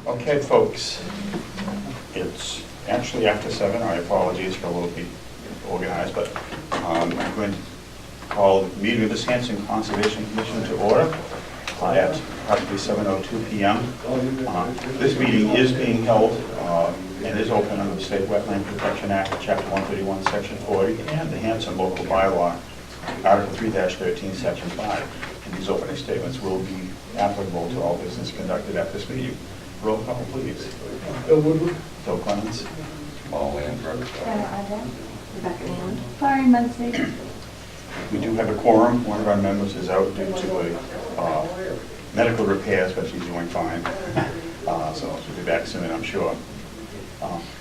Okay, folks, it's actually after 7. I apologize for a little bit organized, but I'm going to call the meeting of this Hanson Conservation Commission to order at approximately 7:02 p.m. This meeting is being held and is open under the State Wetland Protection Act, Chapter 131, Section 40, and the Hanson Local Bylaw, Article 3-13, Section 5. And these opening statements will be applicable to all business conducted at this meeting. Roll call, please. Bill Woodward. Bill Clemens. Paul Landberg. Rebecca Allen. Laurie Muncy. We do have a quorum. One of our members is out due to a medical repairs, but she's doing fine. So she'll be back soon, I'm sure.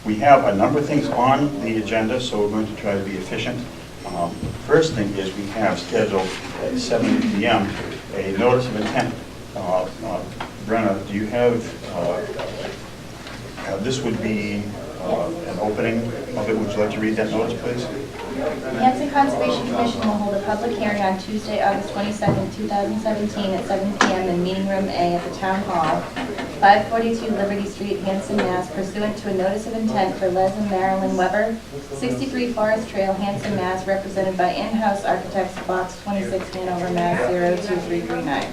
We have a number of things on the agenda, so we're going to try to be efficient. First thing is we have scheduled at 7 p.m. a notice of intent. Brenna, do you have, this would be an opening of it. Would you like to read that notice, please? The Hanson Conservation Commission will hold a public hearing on Tuesday, August 22nd, 2017 at 7 p.m. in Meeting Room A at the Town Hall, 542 Liberty Street, Hanson, Mass. Pursuant to a notice of intent for Les and Marilyn Weber, 63 Forest Trail, Hanson, Mass. Represented by in-house architects, Box 26, Hanover, Mass. 02339.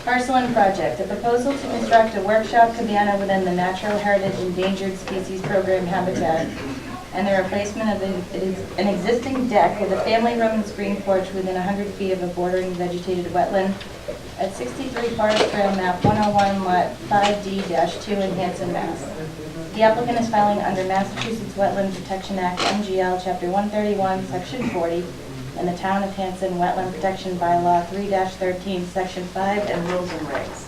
Parcel and project. A proposal to construct a workshop cabana within the Natural Heritage Endangered Species Program habitat and the replacement of an existing deck with a family room and screen porch within 100 feet of a bordering vegetated wetland at 63 Forest Trail, map 101, lot 5D-2 in Hanson, Mass. The applicant is filing under Massachusetts Wetland Protection Act, MGL, Chapter 131, Section 40, and the Town of Hanson Wetland Protection Bylaw 3-13, Section 5, and rules and regs.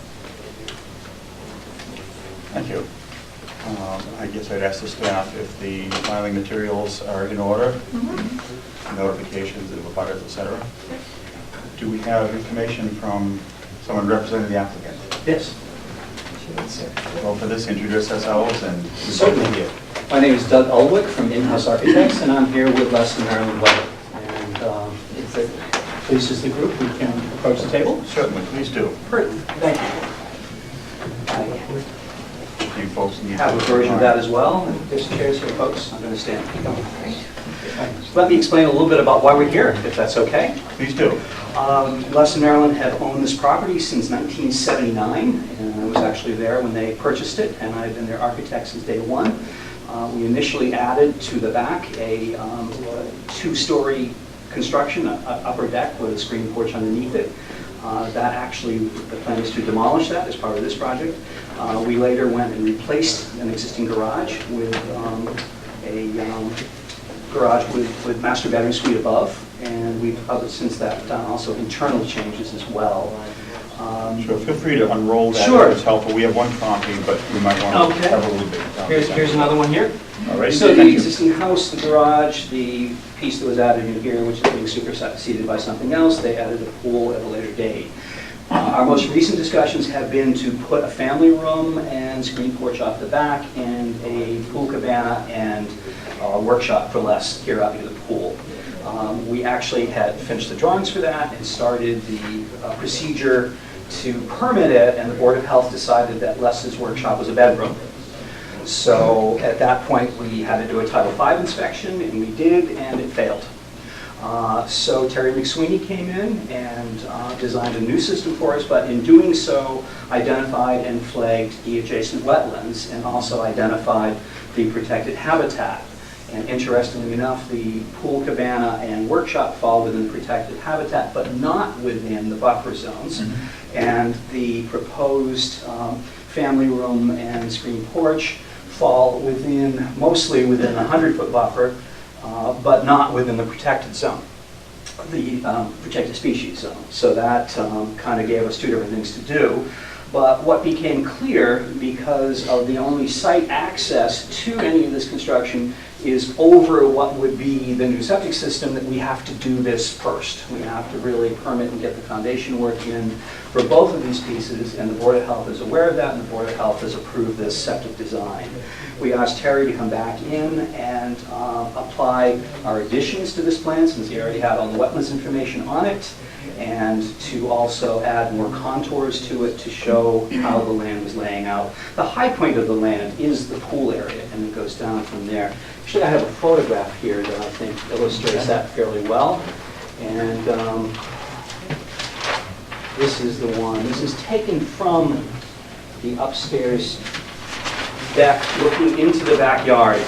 Thank you. I guess I'd ask the staff if the filing materials are in order, notifications of the butters, etc. Do we have information from someone representing the applicant? Yes. Well, for this, introduce ourselves and Certainly. here. My name is Doug Ulwick from In-House Architects, and I'm here with Les and Marilyn Weber. And if it pleases the group, we can approach the table. Certainly, please do. Great. Thank you. You folks need I have a version of that as well. And there's chairs here, folks. I'm going to stand. Let me explain a little bit about why we're here, if that's okay. Please do. Les and Marilyn have owned this property since 1979, and I was actually there when they purchased it, and I've been their architect since day one. We initially added to the back a two-story construction, an upper deck with a screen porch underneath it. That actually, the plan is to demolish that as part of this project. We later went and replaced an existing garage with a garage with master bedroom suite above, and we've since that done also internal changes as well. Sure, feel free to unroll that. Sure. It's helpful. We have one copy, but we might want to have a little bit. Here's another one here. All right. So the existing house, the garage, the piece that was added in here, which is being superseded by something else, they added a pool at a later date. Our most recent discussions have been to put a family room and screen porch off the back and a pool cabana and a workshop for Les here out near the pool. We actually had finished the drawings for that and started the procedure to permit it, and the Board of Health decided that Les's workshop was a bedroom. So at that point, we had to do a Title V inspection, and we did, and it failed. So Terry McSweeney came in and designed a new system for us, but in doing so, identified and flagged the adjacent wetlands and also identified the protected habitat. And interestingly enough, the pool cabana and workshop fall within the protected habitat, but not within the buffer zones. And the proposed family room and screen porch fall mostly within the 100-foot buffer, but not within the protected zone, the protected species zone. So that kind of gave us two different things to do. But what became clear, because of the only site access to any of this construction is over what would be the new septic system, that we have to do this first. We have to really permit and get the foundation work in for both of these pieces, and the Board of Health is aware of that, and the Board of Health has approved this septic design. We asked Terry to come back in and apply our additions to this plan, since he already had all the wetlands information on it, and to also add more contours to it to show how the land was laying out. The high point of the land is the pool area, and it goes down from there. Actually, I have a photograph here that I think illustrates that fairly well. And this is the one. This is taken from the upstairs deck looking into the backyard.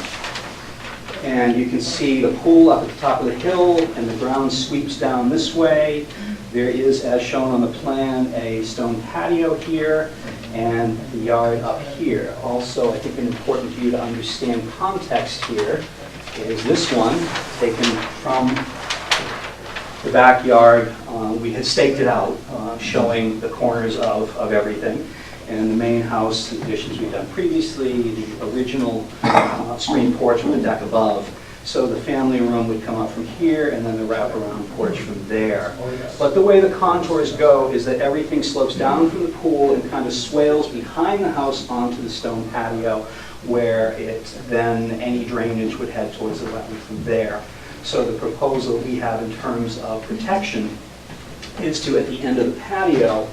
And you can see the pool up at the top of the hill, and the ground sweeps down this way. There is, as shown on the plan, a stone patio here, and the yard up here. Also, I think important for you to understand context here is this one, taken from the backyard. We had staked it out, showing the corners of everything. And the main house, the additions we've done previously, the original screen porch with the deck above. So the family room would come up from here, and then the wraparound porch from there. But the way the contours go is that everything slopes down from the pool and kind of swales behind the house onto the stone patio, where then any drainage would head towards the wetland from there. So the proposal we have in terms of protection is to, at the end of the patio,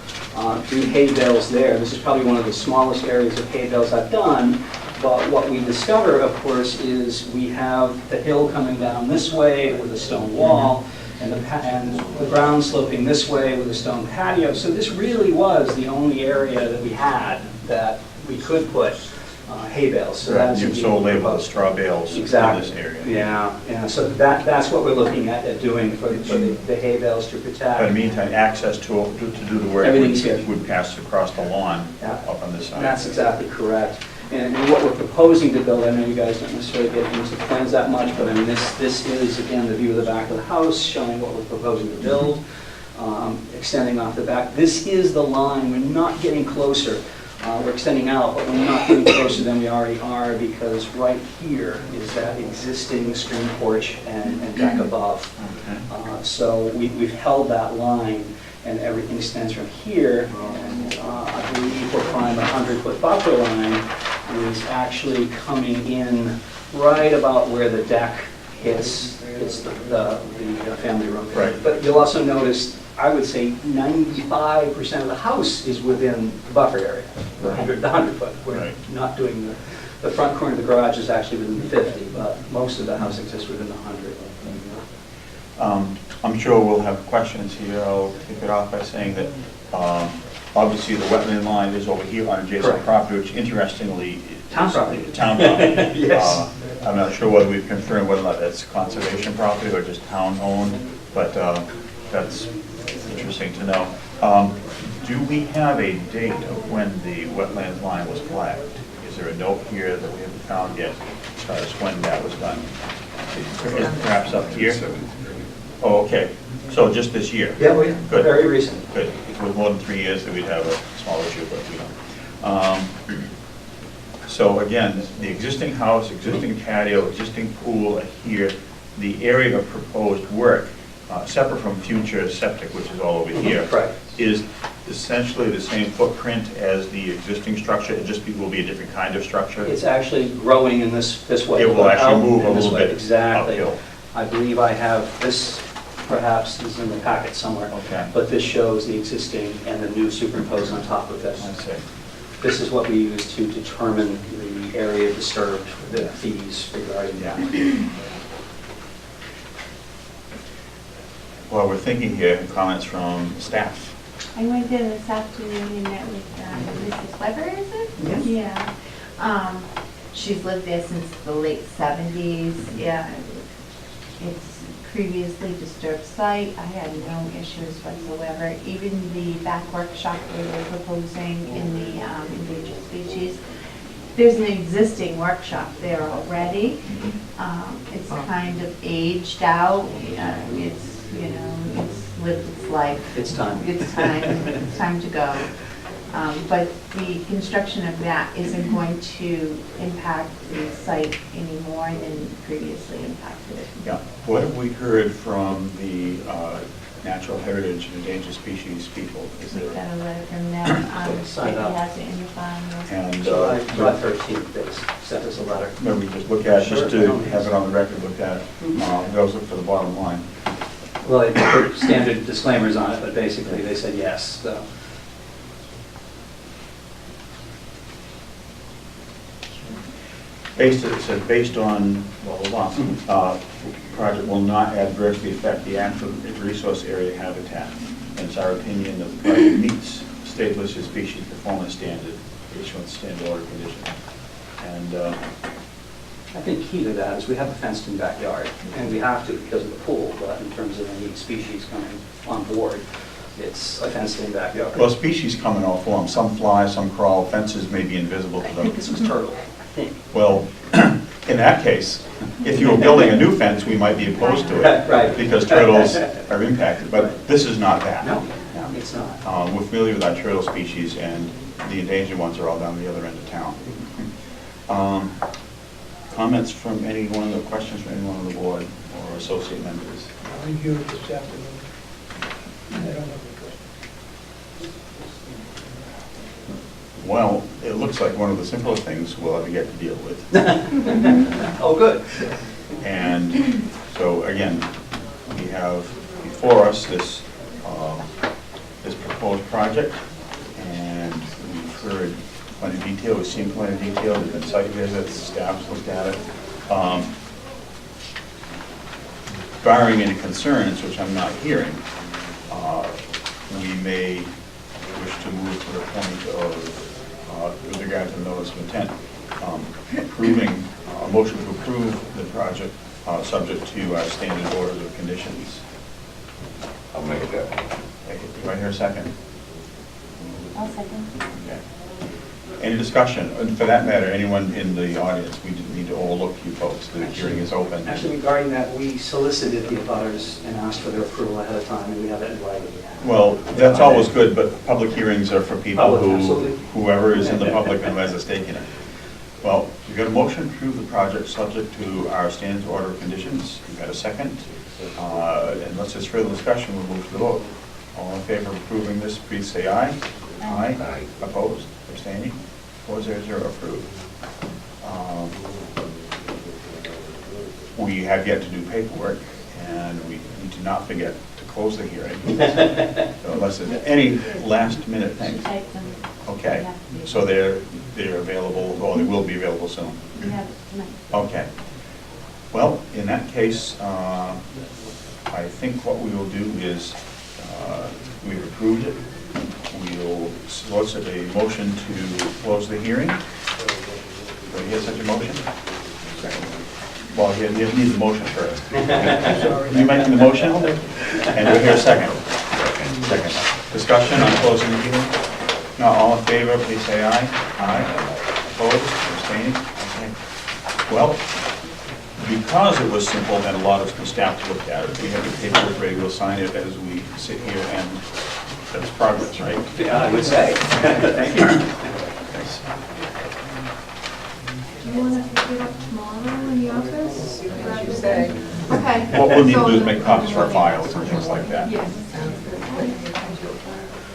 do hay bales there. This is probably one of the smallest areas of hay bales I've done, but what we discover, of course, is we have the hill coming down this way with a stone wall, and the ground sloping this way with a stone patio. So this really was the only area that we had that we could put hay bales. So that's You've so labeled the straw bales exactly. in this area. Yeah. So that's what we're looking at doing for the hay bales to protect. But in the meantime, access to do the work Everything's here. would pass across the lawn Yeah. up on this side. That's exactly correct. And what we're proposing to build, I know you guys don't necessarily get into the plans that much, but I mean, this is, again, the view of the back of the house, showing what we're proposing to build, extending off the back. This is the line. We're not getting closer. We're extending out, but we're not getting closer than we already are, because right here is that existing screen porch and deck above. Okay. So we've held that line, and everything stands from here. And I believe we'll find the 100-foot buffer line is actually coming in right about where the deck hits the family room. Right. But you'll also notice, I would say 95% of the house is within the buffer area, the 100-foot. We're Right. not doing the front corner of the garage is actually within the 50, but most of the house exists within the 100. I'm sure we'll have questions here. I'll kick it off by saying that obviously the wetland line is over here on adjacent Correct. property, which interestingly Town property. Town property. Yes. I'm not sure whether we've confirmed whether or not that's conservation property or just town-owned, but that's interesting to know. Do we have a date of when the wetlands line was flagged? Is there a note here that we haven't found yet as far as when that was done? Perhaps up here? Oh, okay. So just this year? Yeah, well, Good. very recent. Good. If it was more than 3 years, then we'd have a small issue, but we don't. So again, the existing house, existing patio, existing pool here, the area of proposed work, separate from future septic, which is all over here, Correct. is essentially the same footprint as the existing structure. It just will be a different kind of structure. It's actually growing in this way. It will actually Out move a in this little way. bit Exactly. uphill. I believe I have this, perhaps is in the packet somewhere. Okay. But this shows the existing and the new superimposed on top of this. I see. This is what we use to determine the area disturbed, the fees regarding that. Well, we're thinking here, comments from staff. I went in this afternoon and met with Mrs. Weber, is it? Yes. Yeah. She's lived there since the late 70s. Yeah. It's previously disturbed site. I had no issues whatsoever. Even the back workshop they were proposing in the endangered species, there's an existing workshop there already. It's kind of aged out. It's lived its life. It's time. It's time to go. But the construction of that isn't going to impact the site any more than previously impacted it. Yeah. What have we heard from the natural heritage and endangered species people? Is We there? got a letter from them, Sign Maybe up. has it in your file. And July 13th, they sent us a letter. maybe just look at, Sure, just by to all means. have it on the record, look at, those look for the bottom line. Well, they put standard disclaimers on it, but basically they said yes, so. It says, based on, blah, blah, blah, project will not adversely affect the actual resource area habitat. And it's our opinion that the project meets state listed species performance standard, issuance standard order condition. And I think key to that is we have a fenced-in backyard, and we have to because of the pool, but in terms of any species coming on board, it's a fenced-in backyard. well, species come in all forms. Some fly, some crawl. Fences may be invisible I to think them. this was turtle, I think. Well, in that case, if you were building a new fence, we might be opposed to it. Right. Because turtles are impacted, but this is not that. No, it's not. We're familiar with our turtle species, and the endangered ones are all down the other end of town. Comments from anyone, or questions from anyone on the board or associate members? I reviewed it this afternoon. I don't have any questions. Well, it looks like one of the simplest things we'll ever get to deal with. Oh, good. And so, again, we have before us this, this proposed project, and we've heard plenty of detail, we've seen plenty of detail, there've been site visits, staff's looked at it. Barring any concerns, which I'm not hearing, we may wish to move to the point of, with regard to notice of intent, approving, a motion to approve the project, subject to our standard orders of conditions. I'll make that. Do I hear a second? I'll second. Okay. Any discussion? And for that matter, anyone in the audience, we didn't need to overlook you folks. The hearing is open. Actually, regarding that, we solicited the abutters and asked for their approval ahead of time, and we have that in writing. Well, that's always good, but public hearings are for people Public, who, absolutely. whoever is in the public and who has a stake in it. Well, we've got a motion to approve the project subject to our standard order of conditions. We've got a second. Unless there's further discussion, we'll move to the vote. All in favor of approving this, please say aye. Aye. Opposed? Abstaining? 400 approved. We have yet to do paperwork, and we need to not forget to close the hearing. So unless there's any last minute things. Type them. Okay, so they're available, or they will be available soon. We have it tonight. Okay. Well, in that case, I think what we will do is, we've approved it. We'll solicit a motion to close the hearing. Do you hear such a motion? Well, you need the motion first. You making the motion? And we'll hear a second. Second. Discussion on closing the hearing? No, all in favor, please say aye. Aye. Opposed? Abstaining? Okay. Well, because it was simple and a lot of staff to look at it, we have the paperwork ready, we'll sign it as we sit here, and that's progress, right? Yeah, I would say. Thank you. Thanks. Do you want to pick it up tomorrow in the office? As you say. Okay. What we'll need to So- do is make copies for our files and things like that. Yes.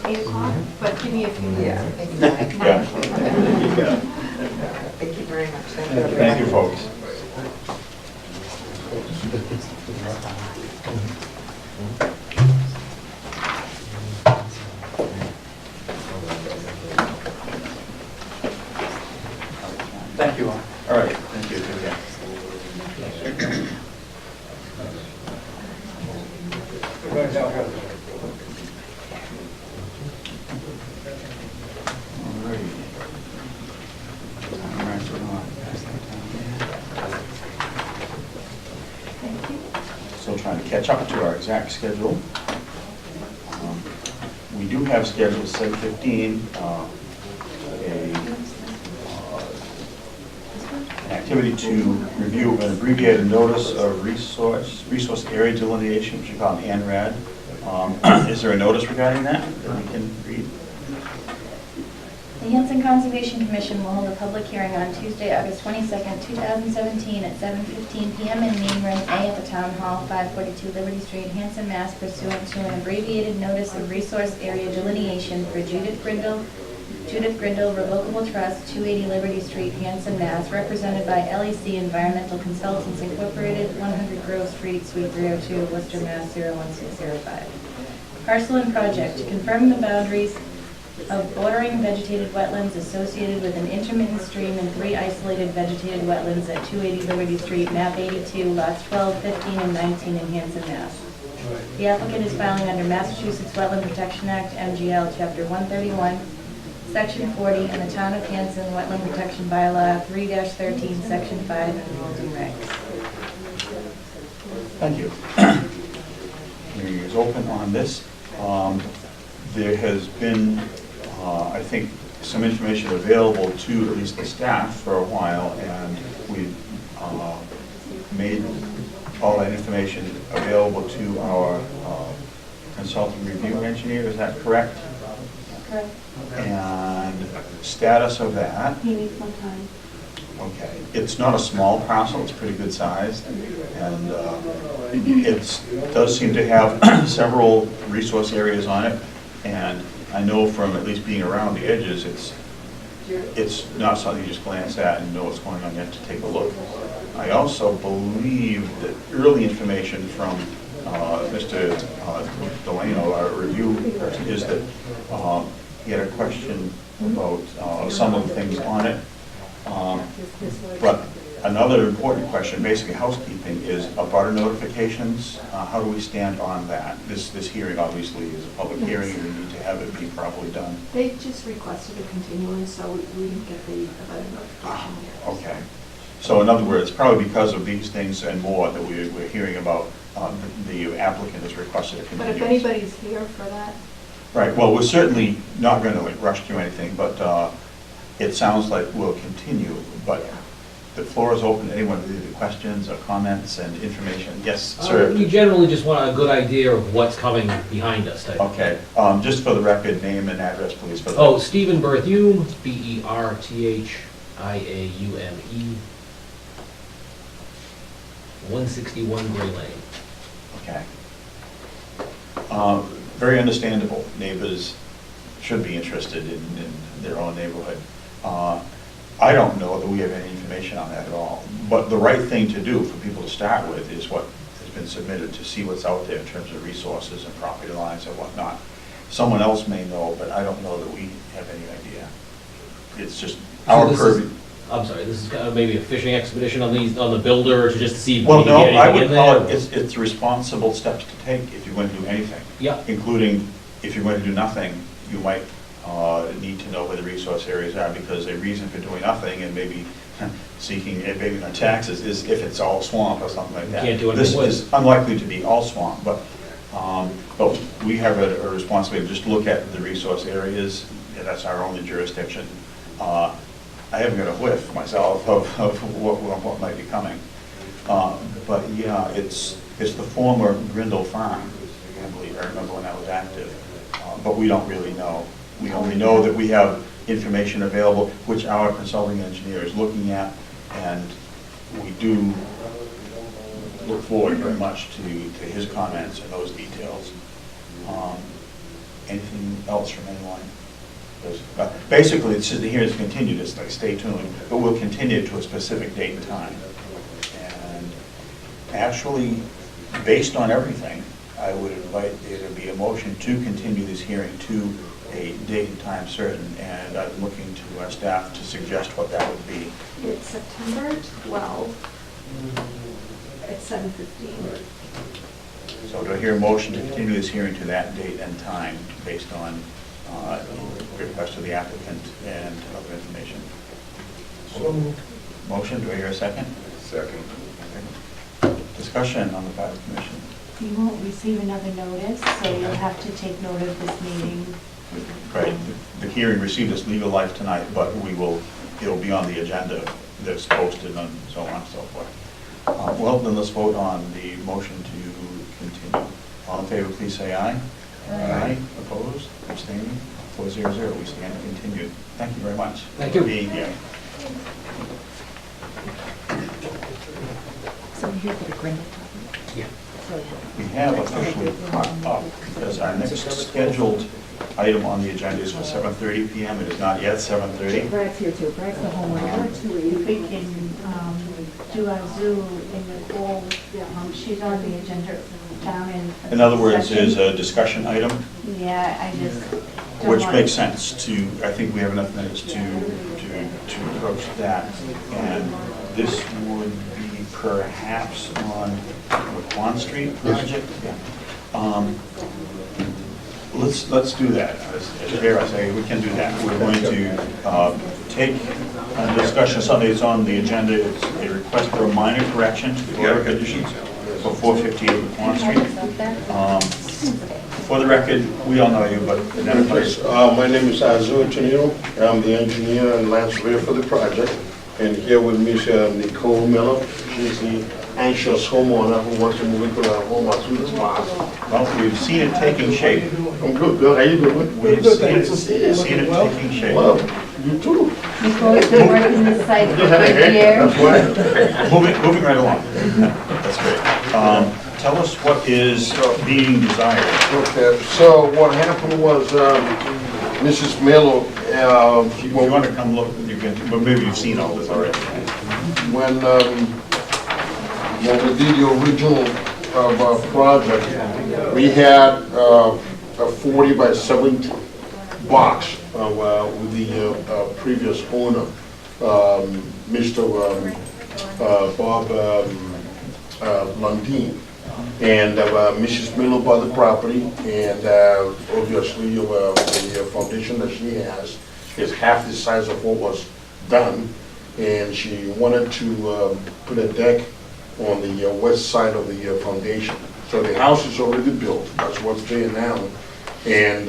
8 o'clock, but give me a few minutes. Yeah. Thank you very much. Thank you, folks. Thank you all. All right, thank you. Good, yeah. All righty. All right, so now pass that down there. Still trying to catch up to our exact schedule. We do have scheduled 7:15, an activity to review an abbreviated notice of resource area delineation, which we call an ANRAD. Is there a notice regarding that we can read? The Hanson Conservation Commission will hold a public hearing on Tuesday, August 22nd, 2017 at 7:15 PM in Meeting Room A at the Town Hall, 542 Liberty Street, Hanson, Mass. Pursuant to an abbreviated notice of resource area delineation for Judith Grindle Revocable Trust, 280 Liberty Street, Hanson, Mass., represented by LEC Environmental Consultants Incorporated, 100 Grove Street, Suite 302, Worcester, Mass. 01605. Parcel and project to confirm the boundaries of bordering vegetated wetlands associated with an intermittent stream and 3 isolated vegetated wetlands at 280 Liberty Street, map 82, lots 12, 15, and 19 in Hanson, Mass. The applicant is filing under Massachusetts Wetland Protection Act, MGL, Chapter 131, Section 40, and the Town of Hanson Wetland Protection Bylaw 3-13, Section 5, and rules and regs. Thank you. Hearing is open on this. There has been, I think, some information available to at least the staff for a while, and we've made all that information available to our consulting review engineer. Is that correct? Correct. And status of that? He needs more time. Okay, it's not a small parcel, it's pretty good size, and it does seem to have several resource areas on it, and I know from at least being around the edges, it's not something you just glance at and know what's going on. You have to take a look. I also believe that early information from Mr. Delano, our review person, is that he had a question about some of the things on it. But another important question, basically housekeeping, is abutter notifications. How do we stand on that? This hearing obviously is a public hearing, and we need to have it be properly done. They just requested a continuance, so we didn't get the notification yet. Okay. So in other words, probably because of these things and more that we're hearing about, the applicant has requested a But continuance. if anybody's here for that, Right, well, we're certainly not going to rush through anything, but it sounds like we'll continue. But the floor is open to anyone with any questions or comments and information. Yes, sir? We generally just want a good idea of what's coming behind us. Okay, just for the record, name and address, please. For the- Oh, Stephen Berthume, Berthiaume, 161 Gray Lane. Okay. Very understandable. Neighbors should be interested in their own neighborhood. I don't know that we have any information on that at all. But the right thing to do for people to start with is what has been submitted, to see what's out there in terms of resources and property lines and whatnot. Someone else may know, but I don't know that we have any idea. It's just our purview. I'm sorry, this is kind of maybe a fishing expedition on the builder to just see if Well, we can no, get I anything would in call there. it, it's responsible steps to take if you're going to do anything. Yeah. Including, if you're going to do nothing, you might need to know where the resource areas are, because a reason for doing nothing and maybe seeking abatement on taxes is if it's all swamp or something like that. Can't do anything with it. This is unlikely to be all swamp, but we have a responsibility to just look at the resource areas, and that's our only jurisdiction. I haven't got a whiff myself of what might be coming. But yeah, it's the former Grindle Farm, I believe. I remember when that was active. But we don't really know. We only know that we have information available, which our consulting engineer is looking at, and we do look forward very much to his comments and those details. Anything else from anyone? Basically, it's just the hearing is continued, it's like stay tuned, but we'll continue to a specific date and time. And actually, based on everything, I would invite there to be a motion to continue this hearing to a date and time certain, and I'm looking to our staff to suggest what that would be. it's September 12th at 7:15. So do I hear a motion to continue this hearing to that date and time based on request of the applicant and other information? So moved. Motion, do I hear a second? Second. Discussion on the part of the commission. You won't receive another notice, so you'll have to take note of this meeting. Right, the hearing received its legal life tonight, but it'll be on the agenda that's posted and so on and so forth. Well, then let's vote on the motion to continue. All in favor, please say aye. Aye. Opposed, abstaining, 400, we stand continued. Thank you very much. Thank you. For being here. So here for the Grindle. Yeah. We have officially caught up because our next scheduled item on the agenda is for 7:30 PM. It is not yet 7:30. Brad's here too, Brad's the homeowner. If we can do our zoo in the fall, she's on the agenda down in. In other words, there's a discussion item, Yeah, I just. don't which want- makes sense to, I think we have enough minutes to approach that. And this would be perhaps on the Quan Street project. Yeah. Let's do that. As Bear, I say, we can do that. We're going to take a discussion, something that's on the agenda. It's a request for a minor correction to the order conditions for 458 Quan Street. For the record, we all know you, but identify yourself. My name is Azul Tonino. I'm the engineer and land surveyor for the project. And here with me is Nicole Miller. She's the anxious homeowner who wants to move into her home as soon as possible. Well, we've seen it taking shape. I'm good, good. How you doing? We've seen it taking shape. Well, you too. Nicole's been working this site for a good That's year. why. Moving right along. That's great. Tell us what is being desired. Okay, so what happened was Mrs. Miller, If you want to come look, you can, but maybe you've seen all this already. when we did the original project, we had a 40 by 70 box with the previous owner, Mr. Bob Lundin. And Mrs. Miller bought the property, and obviously the foundation that she has is half the size of what was done, and she wanted to put a deck on the west side of the foundation. So the house is already built, that's what's there now, and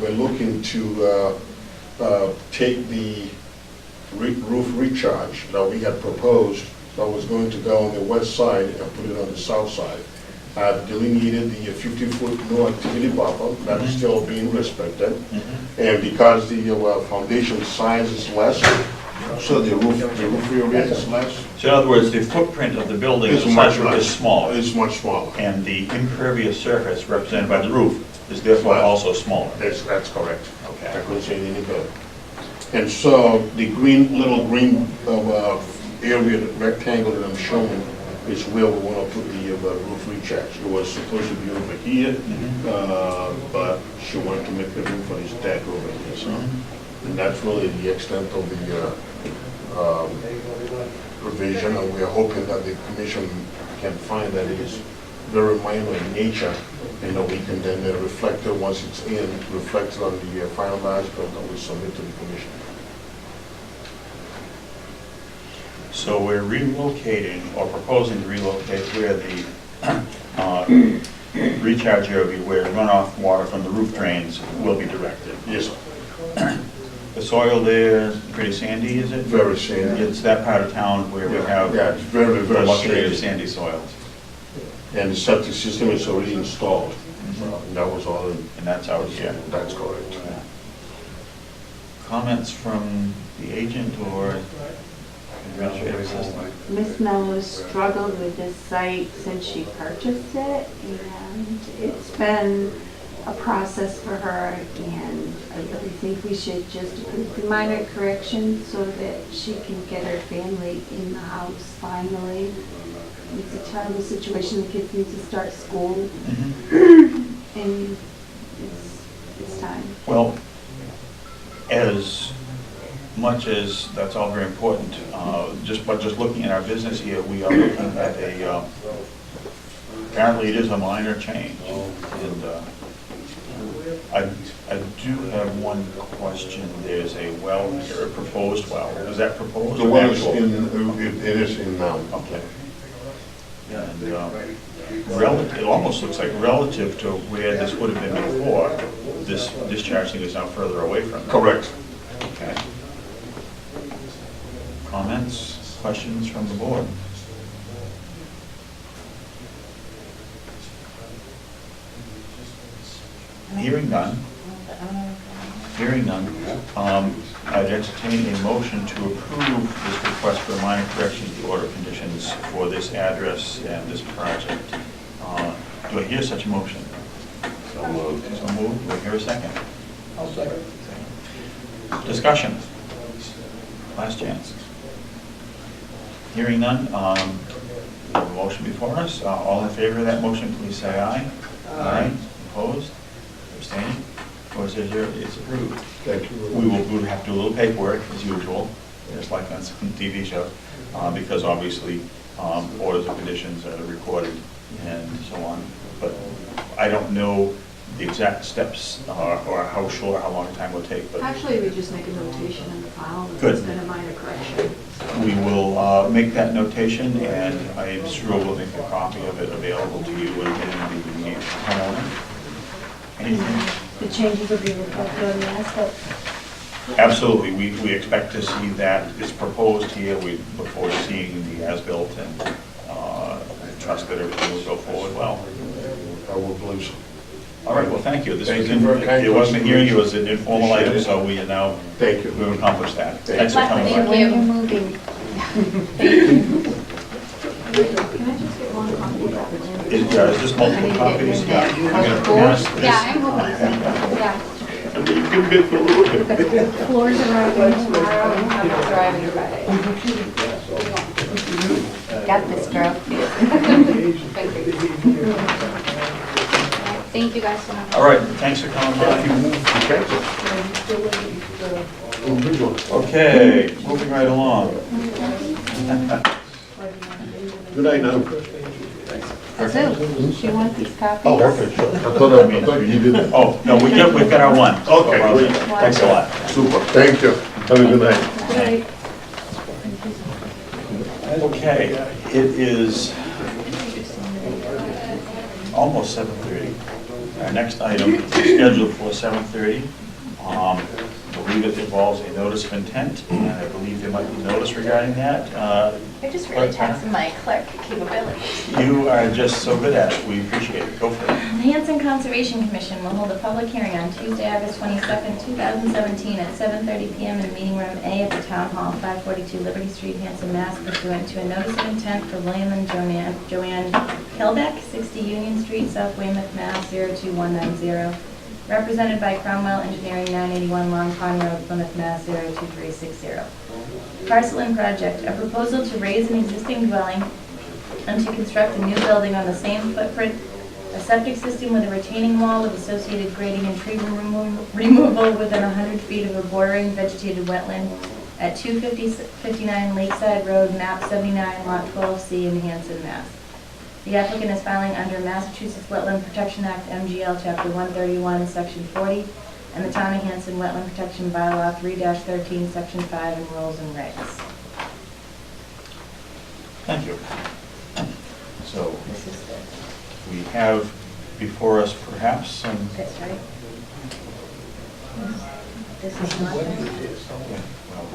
we're looking to take the roof recharge that we had proposed that was going to go on the west side and put it on the south side. I've delineated the 50-foot no activity buffer, that is still being respected. And because the foundation size is less, so the roof area is less. So in other words, the footprint of the building It's much is less. smaller, It's much smaller. and the impervious surface represented by the roof is therefore also smaller. That's correct. Okay. I couldn't say it any better. And so the little green area, the rectangle that I'm showing, is where we want to put the roof recharge. It was supposed to be over here, but she wanted to make the room for this deck over here. So, and that's really the extent of the provision, and we are hoping that the commission can find that it is very minor in nature, and that we can then reflect it once it's in, reflect it on the finalized bill that we submit to the commission. So we're relocating, or proposing to relocate where the recharge area will be, where runoff water from the roof drains will be directed. Yes, sir. The soil there is pretty sandy, is it? Very sandy. It's that part of town where we have Yeah, it's very, the very luxury of sandy. sandy soils. And the septic system is already installed. That was all, And that's out here. that's correct. Comments from the agent or administrative assistant? Miss Mellows struggled with this site since she purchased it, and it's been a process for her, and I really think we should just approve the minor correction so that she can get her family in the house finally. It's a terrible situation, the kids need to start school, and it's time. Well, as much as that's all very important, but just looking at our business here, we are looking at apparently it is a minor change. And I do have one question. There's a well here, a proposed well. Is that proposed? The or well is actual? it is in now. Okay. And it almost looks like relative to where this would have been before, this discharging is now further away from it. Correct. Okay. Comments, questions from the board? Hearing none. Hearing none, I'd entertain a motion to approve this request for minor corrections to order conditions for this address and this project. Do I hear such a motion? So moved. So moved. Do I hear a second? I'll second. Discussion. Last chance. Hearing none, we have a motion before us. All in favor of that motion, please say aye. Aye. Opposed? Abstaining? Or says it's approved. Thank you. We will have to do a little paperwork as usual, just like on some TV shows, because obviously orders of conditions are recorded and so on. But I don't know the exact steps or how short, how long time it will take, but Actually, we just make a notation in the file, and Good. it's been a minor correction. we will make that notation, and I'm sure we'll make a copy of it available to you and the homeowner. Anything? The changes will be reflected on the asphalt. Absolutely, we expect to see that. It's proposed here. We look forward to seeing the as-built and trust that everything will go forward well. I will believe so. All right, well, thank you. This Thank was you for kind it wasn't a hearing, it was an consideration. informal item, Appreciate it. so we are now, Thank you. we've accomplished that. Thank Thanks for you. coming Thank by. you. When you're moving, Can I just get one copy of that plan? Is this multiple copies? Yeah. You're gonna pass this? Yeah, I'm hoping so, yeah. I mean, you can bid for a little bit. Floors arriving tomorrow, and I'm driving Friday. got this, girl. Thank you guys so much. All right, thanks for coming by. Okay, moving right along. Good night now. Sue, do you want these copies? Oh, okay, sure. I thought you needed it. Oh, no, we've got our one. Okay, great. Thanks a lot. Super, thank you. Have a good night. Okay, it is almost 7:30. Our next item is scheduled for 7:30. I believe it involves a notice of intent, and I believe there might be notice regarding that. I just really tested my clerk capabilities. You are just so good at it. We appreciate it. Go for it. The Hanson Conservation Commission will hold a public hearing on Tuesday, August 22nd, 2017 at 7:30 PM in Meeting Room A at the Town Hall, 542 Liberty Street, Hanson, Mass. Pursuant to a notice of intent for William and Joanne Kilbeck, 60 Union Street, South Weymouth, Mass. 02190. Represented by Cromwell Engineering, 981 Long Pond Road, Plymouth, Mass. 02360. Parcel and project, a proposal to raise an existing dwelling and to construct a new building on the same footprint, a septic system with a retaining wall with associated grading and tree removal within 100 feet of a bordering vegetated wetland at 259 Lakeside Road, map 79, lot 12C in Hanson, Mass. The applicant is filing under Massachusetts Wetland Protection Act, MGL, Chapter 131, Section 40, and the Town of Hanson Wetland Protection Bylaw 3-13, Section 5, and rules and regs. Thank you. So This is the, we have before us perhaps some, this, right? This is not, yeah, well,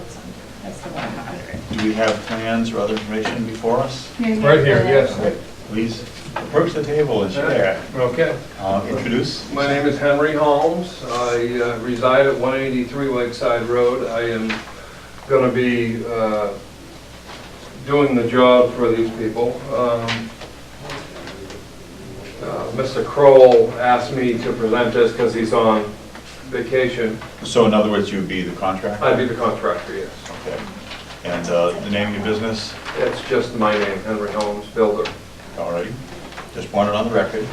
that's the 100. do we have plans or other information before us? Right here, yes. Please approach the table and share. Okay. Introduce. My name is Henry Holmes. I reside at 183 Lakeside Road. I am going to be doing the job for these people. Mr. Kroll asked me to present this because he's on vacation. So in other words, you'd be the contractor? I'd be the contractor, yes. Okay. And the name of your business? It's just my name, Henry Holmes, builder. Alrighty. Just want it on the record.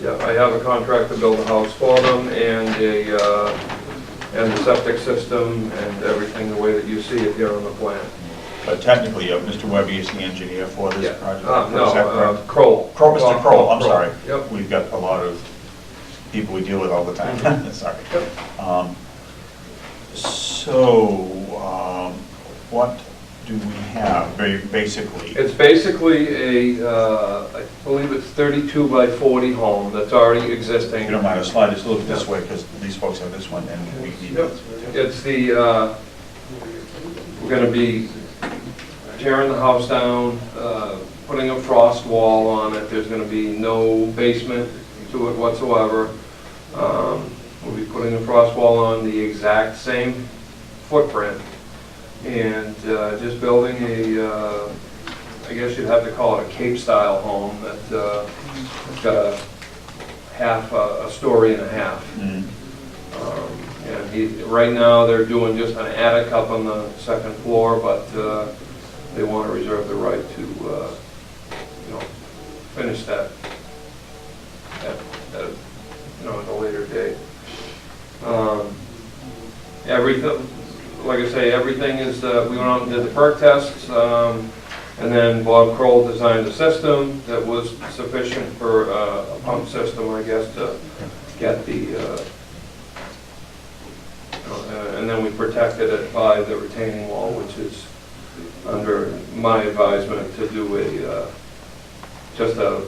Yeah, I have a contract to build a house for them and the septic system and everything the way that you see it here on the plan. But technically, Mr. Webby is the engineer for this Yeah. project? No, Is that correct? Kroll. Mr. Kroll, I'm sorry. Yep. We've got a lot of people we deal with all the time. Sorry. Yep. What do we have, very basically? It's basically I believe it's 32 by 40 home that's already If existing. you don't mind, I'll slide this a little this way, because these folks have this one, and we need Yep. It's the, we're gonna be tearing the house down, putting a frost wall on it. There's gonna be no basement to it whatsoever. We'll be putting a frost wall on the exact same footprint, and just building a, I guess you'd have to call it a Cape-style home that it's got a story and a half. And right now, they're doing just an attic up on the second floor, but they want to reserve the right to, finish that at a later date. Everything, like I say, everything is, we went out and did the perk tests, and then Bob Kroll designed a system that was sufficient for a pump system, I guess, to get the, and then we protected it by the retaining wall, which is under my advisement to do just a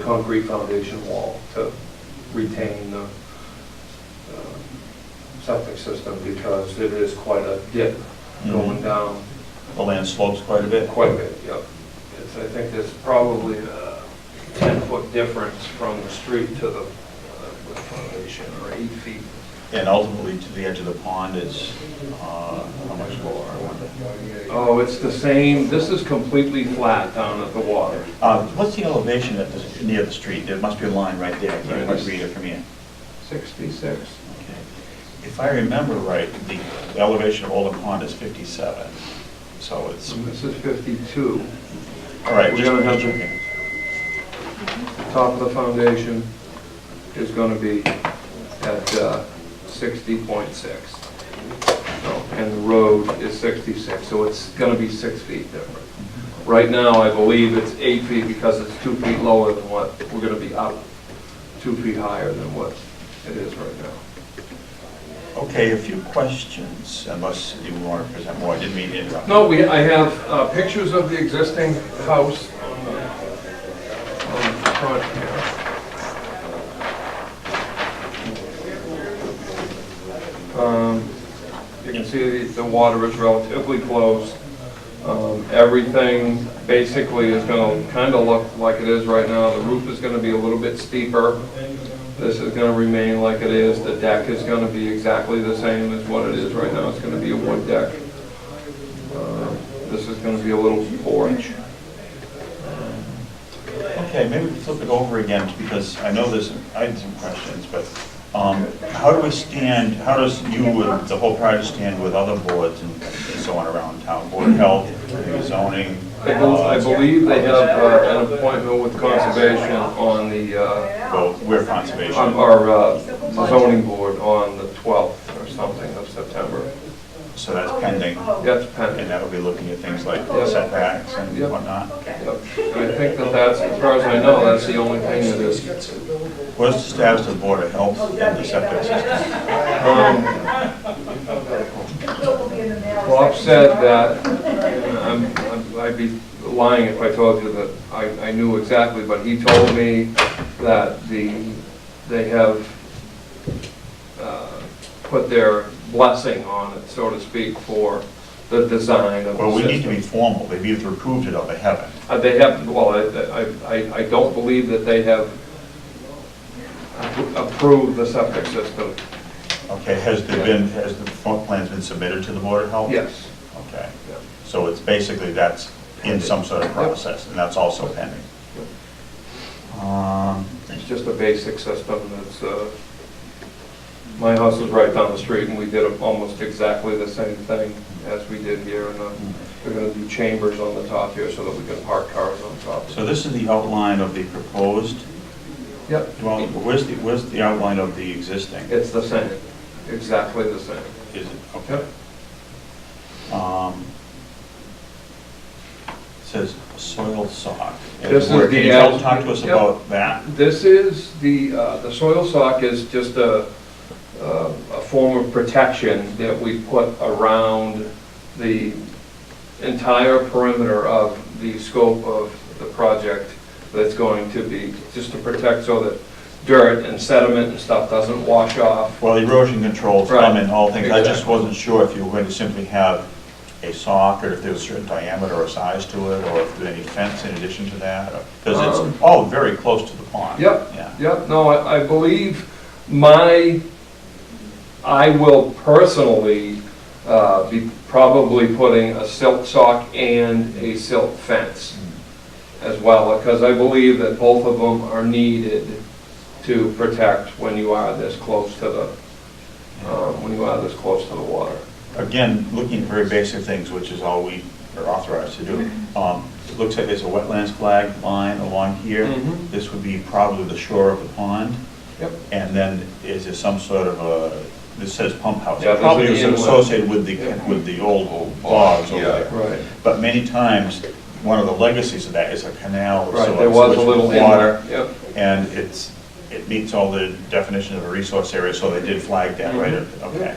concrete foundation wall to retain the septic system, because it is quite a dip going down. The land slopes quite a bit? Quite a bit, yep. I think there's probably a 10-foot difference from the street to the foundation, or 8 feet. And ultimately to the edge of the pond is how much lower, I wonder? Oh, it's the same, this is completely flat down at the water. What's the elevation near the street? There must be a line right there. I can't quite read it from here. 66. Okay. If I remember right, the elevation of Old Pond is 57. So it's... This is 52. All right, We're just gonna have checking. The top of the foundation is going to be at 60.6. And the road is 66, so it's going to be 6 feet different. Right now, I believe it's 8 feet because it's 2 feet lower than what we're going to be up, 2 feet higher than what it is right now. Okay, a few questions, unless you want to present more. I didn't mean to interrupt. No, I have pictures of the existing house on the front here. You can see the water is relatively close. Everything basically is going to kind of look like it is right now. The roof is going to be a little bit steeper. This is going to remain like it is. The deck is going to be exactly the same as what it is right now. It's going to be a wood deck. This is going to be a little porch. Okay, maybe we can flip it over again, because I know I had some questions, but how do we stand, how does you and the whole project stand with other boards and so on around town? Board of Health, zoning? I believe they have an appointment with conservation on the, Well, we're conservation. our zoning board on the 12th or something of September. So that's pending. That's pending. And that'll be looking at things like setbacks and Yep. whatnot. Yep. And I think that's, as far as I know, that's the only thing that is. What's the status of the Board of Health and the septic system? Bob said that, I'd be lying if I told you that I knew exactly, but he told me that they have put their blessing on it, so to speak, for the design of the system. Well, we need to be formal. They've either approved it or they haven't. They haven't, well, I don't believe that they have approved the septic system. Okay, has the plans been submitted to the Board of Health? Yes. Okay. Yep. So it's basically, that's in some sort of process, and that's also pending. It's just a basic system that's, my house is right down the street, and we did almost exactly the same thing as we did here, and we're going to do chambers on the top here so that we can park cars on top. So this is the outline of the proposed Yep. dwelling. Where's the outline of the existing? It's the same, exactly the same. Is it? Okay. It says soil sock. This is Can the you ad- talk to us Yep. about that? This is the soil sock is just a form of protection that we put around the entire perimeter of the scope of the project that's going to be, just to protect so that dirt and sediment and stuff doesn't wash off. Well, erosion controls Right. come in all things. I just Exactly. wasn't sure if you were going to simply have a sock, or if there was a certain diameter or size to it, or if there was any fence in addition to that, because it's all very close to the pond. Yep, Yeah. yep, no, I believe my I will personally be probably putting a silt sock and a silt fence as well, because I believe that both of them are needed to protect when you are this close to the, water. Again, looking at very basic things, which is all we are authorized to do. It looks like there's a wetlands flag line along here. Mhm. This would be probably the shore of the pond. Yep. And then is there some sort of a, this says pump house. Yeah, It probably there's is an inlet. associated with the old bogs over Yeah. there. Right. But many times, one of the legacies of that is a canal. of Right, sort, there was a sewage little with water. Yep. And it meets all the definition of a resource area, so they did flag that, right? Mhm. Okay.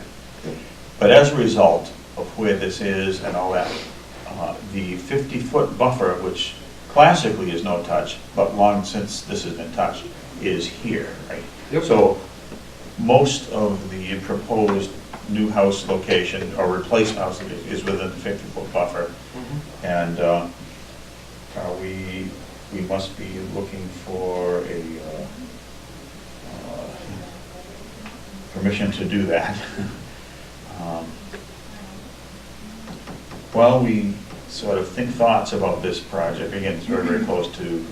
But as a result of where this is and all that, the 50-foot buffer, which classically is no touch, but long since this has been touched, is here, right? Yep. So most of the proposed new house location or replacement house is within the 50-foot buffer. And we must be looking for a permission to do that. While we sort of think thoughts about this project, again, it's very, very close to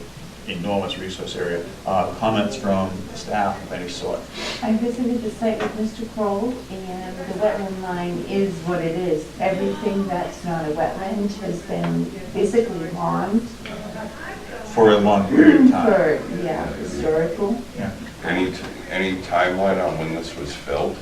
enormous resource area, comments from staff of any sort. I visited the site with Mr. Kroll, and the wetland line is what it is. Everything that's not a wetland has been basically lawned For a long period of time. for, historical. Yeah. Any timeline on when this was filled?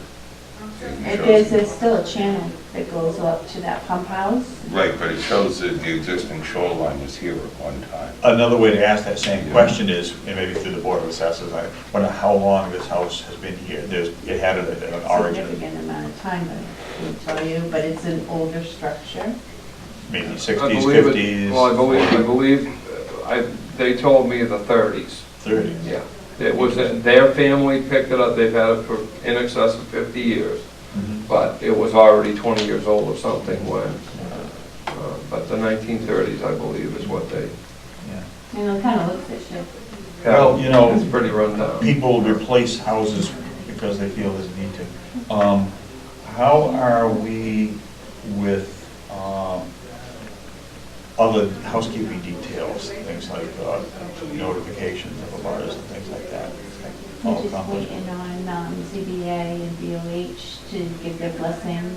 And there's still a channel that goes up to that pump house. Right, but it shows that the existing shoreline was here at one time. Another way to ask that same question is, and maybe through the Board of Assessors, I wonder how long this house has been here. It had an origin, Significant amount of time, but I can't tell you, but it's an older structure. maybe I 60s, believe it- 50s. Well, I believe, they told me the 30s. 30s. Yeah. It was, their family picked it up, they've had it for in excess of 50 years, Mhm. but it was already 20 years old or something when, but the 1930s, I believe, is what they Yeah. And it kind of looks at shit. have. Well, you know, It's pretty run down. People replace houses because they feel there's a need to. How are we with other housekeeping details, things like notifications of abutters and things like that? All We're just accomplished? waiting on ZBA and BOH to give their blessing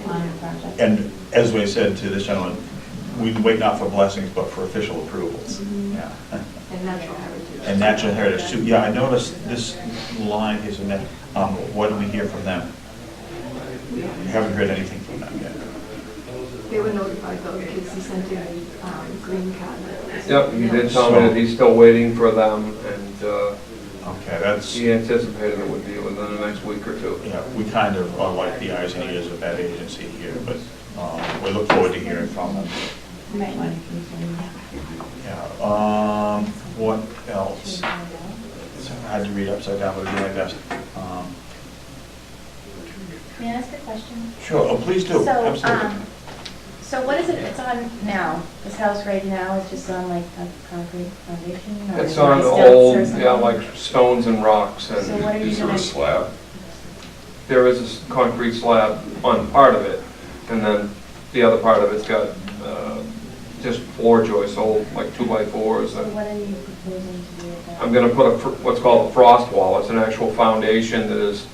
on the project. And as we said to this gentleman, we wait not for blessings, but for official approvals. Mhm. Yeah. And natural heritage. And natural heritage too. Yeah, I noticed this line is in that, what do we hear from them? We haven't heard anything from them yet. They were notified though, because he sent in green card. Yep, he did tell me that he's still waiting for them, and Okay, that's, he anticipated it would be within the next week or two. yeah, we kind of are like the eyes and ears of that agency here, but we look forward to hearing from them. You might want to continue. Yeah, what else? It's hard to read upside down, but I'll do my best. May I ask a question? Sure, oh, please do, So, absolutely. So what is it's on now? This house right now is just on like a concrete foundation? or It's is it on stilts old, or something? yeah, like stones and rocks, So and what are you Is there gonna? a slab? there is a concrete slab on part of it, and then the other part of it's got just floor joists, old, like 2x4s, So and what are you proposing to do with that? I'm gonna put what's called a frost wall. It's an actual foundation that is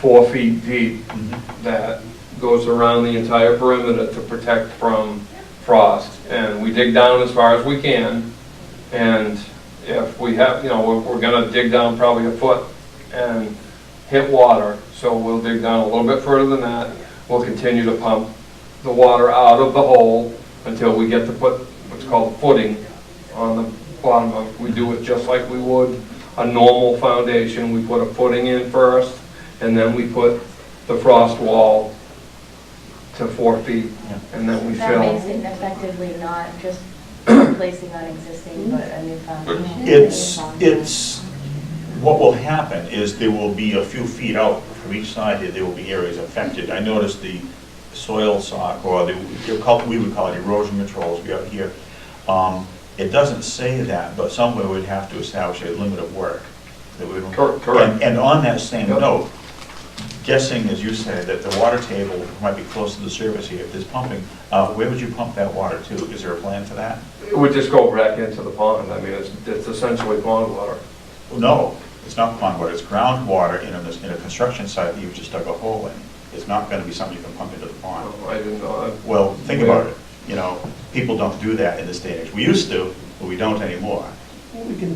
4 feet deep that goes around the entire perimeter to protect from frost. And we dig down as far as we can, and if we have, we're gonna dig down probably a foot and hit water, so we'll dig down a little bit further than that. We'll continue to pump the water out of the hole until we get to put what's called footing on the bottom of it. We do it just like we would a normal foundation. We put a footing in first, and then we put the frost wall to 4 feet, and then we That makes fill. it effectively not just replacing on existing, but a new foundation. It's, what will happen is there will be a few feet out from each side here, there will be areas affected. I noticed the soil sock, or we would call it erosion controls, we have here. It doesn't say that, but somewhere we'd have to establish a limit of work. That we don't. Correct. And on that same Yep. note, guessing, as you said, that the water table might be close to the surface here. If there's pumping, where would you pump that water to? Is there a plan for that? It would just go back into the pond. I mean, it's essentially pond water. No, it's not pond water, it's groundwater in a construction site that you've just dug a hole in. It's not gonna be something you can pump into the pond. I didn't know that. Well, think about it, you know, people don't do that in this day and age. We used to, but we don't anymore. Well, we can,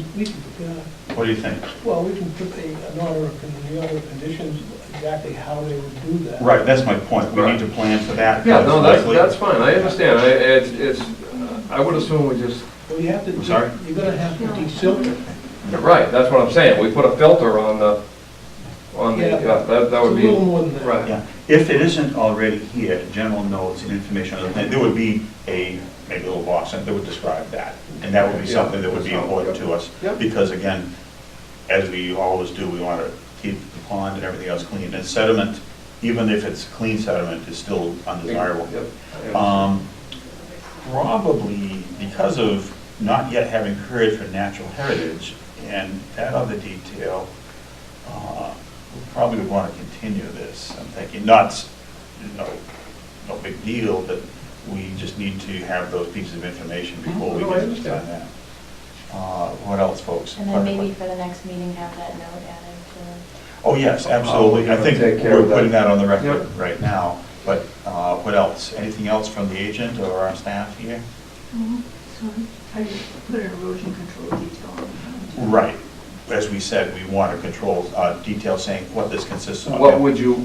What do you think? well, we can put an order of conditions, exactly how they would do that. Right, that's my point. We need to plan for that. Yeah, no, Likely- that's fine. I understand. I would assume we just, Well, you have to, I'm sorry? you're gonna have to desilt it. right, that's what I'm saying. We put a filter on the, Yeah, that would It's be. a little more than that. Right. Yeah, if it isn't already here, general notes and information on the plan, there would be maybe a little box that would describe that. And that would be Yeah. something that would be important to us. Yep. Because again, as we always do, we want to keep the pond and everything else clean. And sediment, even if it's clean sediment, is still undesirable. Yep. I understand. Probably because of not yet having heard from Natural Heritage and that other detail, we probably would want to continue this. I'm thinking, not, no big deal, but we just need to have those pieces of information before we No, I can understand. sign that. What else, folks? And then maybe for the next meeting, have that note added Oh, yes, absolutely. I think Take care we're of that. putting that on the record Yep. right now. But what else? Anything else from the agent or our staff here? So I put an erosion control detail on. Right. As we said, we want to control detail saying what this consists of. What would you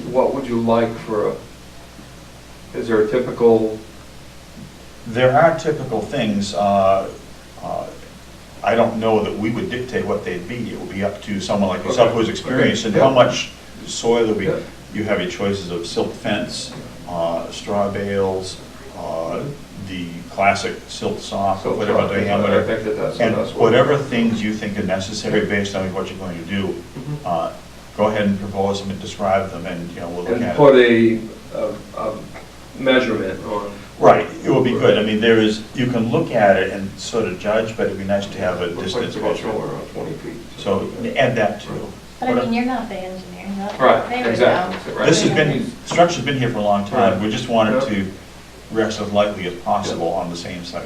like for is there a typical? There are typical things. I don't know that we would dictate what they'd be. It would be up to someone like yourself who's experienced and how much soil there will be. Yeah. You have your choices of silt fence, straw bales, the classic silt sock, or whatever I diameter. think that's And what. whatever things you think are necessary based on what you're going to do, go ahead and propose them and describe them, and, you know, we'll look And at it. put a measurement on. Right, it will be good. I mean, you can look at it and sort of judge, but it'd be nice to have a distance measure. Around 20 feet. So add that too. But I mean, you're not the engineer. Right, They would exactly. know. Right. This has been, structure's been here for a long time. Right. We just wanted Yeah. to rest as likely as possible on the same site.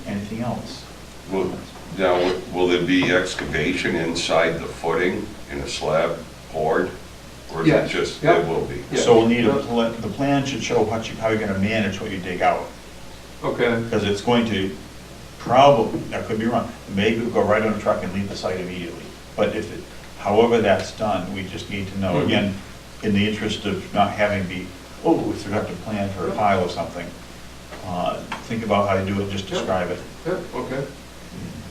Anything else? Now, will there be excavation inside the footing in a slab poured? Or is it Yes. just, Yeah. there will be? Yeah. So we'll need the plan should show how you're gonna manage what you dig out. Okay. Because it's going to probably, I could be wrong, maybe it'll go right on a truck and leave the site immediately. But however that's done, we just need to know, Mhm. again, in the interest of not having we forgot to plan for a pile or something. Think about how you do it, just describe it. Yeah, okay.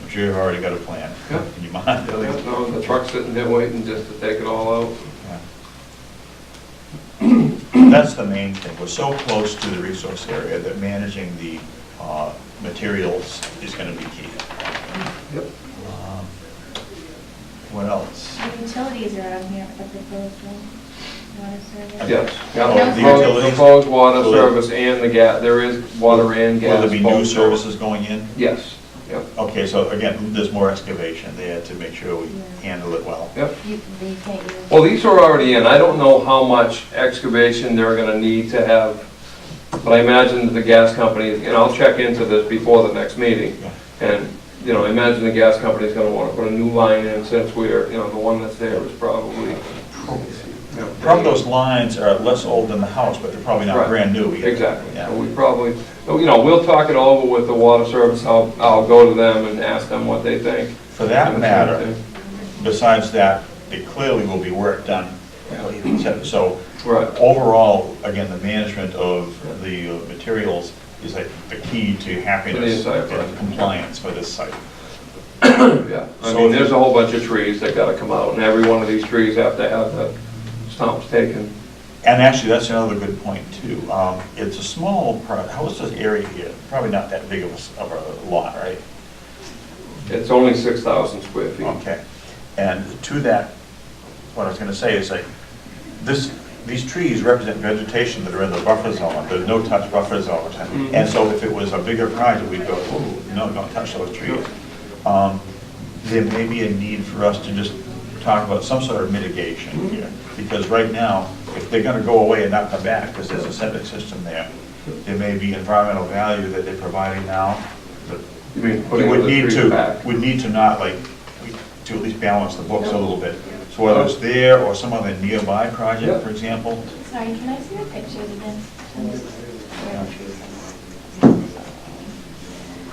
I'm sure you've already got a plan Yeah. in your mind. Yeah, no, the truck's sitting there waiting just to take it all out. Yeah. That's the main thing. We're so close to the resource area that managing the materials is going to be key. Yep. What else? The utilities are on here, but the proposed water service. Yes. Oh, Yeah, the proposed- utilities? Proposed water Will there- service and the gas, there is water and gas. Will there be new both. services going in? Yes, yep, Okay, so again, there's more excavation there to make sure we handle it well. yep. You can't use. Well, these are already in. I don't know how much excavation they're gonna need to have, but I imagine that the gas company, and I'll check into this before the next meeting. And, you know, I imagine the gas company's gonna wanna put a new line in since we're, you know, the one that's there is probably, you know. Probably those lines are less old than the house, but they're probably not Right. brand new either. Exactly. Yeah. So we probably, you know, we'll talk it over with the water service. I'll go to them and ask them what they think. For that matter, besides that, it clearly will be work done. So Right. overall, again, the management of the materials is like the key to happiness For the entire and compliance for this site. Yeah, I So mean, if there's you- a whole bunch of trees that gotta come out, and every one of these trees have to have the stumps taken. And actually, that's another good point too. It's a small, how is this area here? Probably not that big of a lot, right? It's only 6,000 square feet. Okay. And to that, what I was gonna say is like, these trees represent vegetation that are in the buffer zone, the no-touch buffer zone. And so if it was a bigger project, we'd go, ooh, no, don't touch those trees. There may be a need for us to just talk about some sort of mitigation here, because right now, if they're gonna go away and not come back, because there's a septic system there, there may be environmental value that they're providing now, but You mean we putting would the need trees to, back? would need to not like, to at least balance the books a little bit. So whether it's there or some other nearby project, for example, Sorry, can I see your pictures again?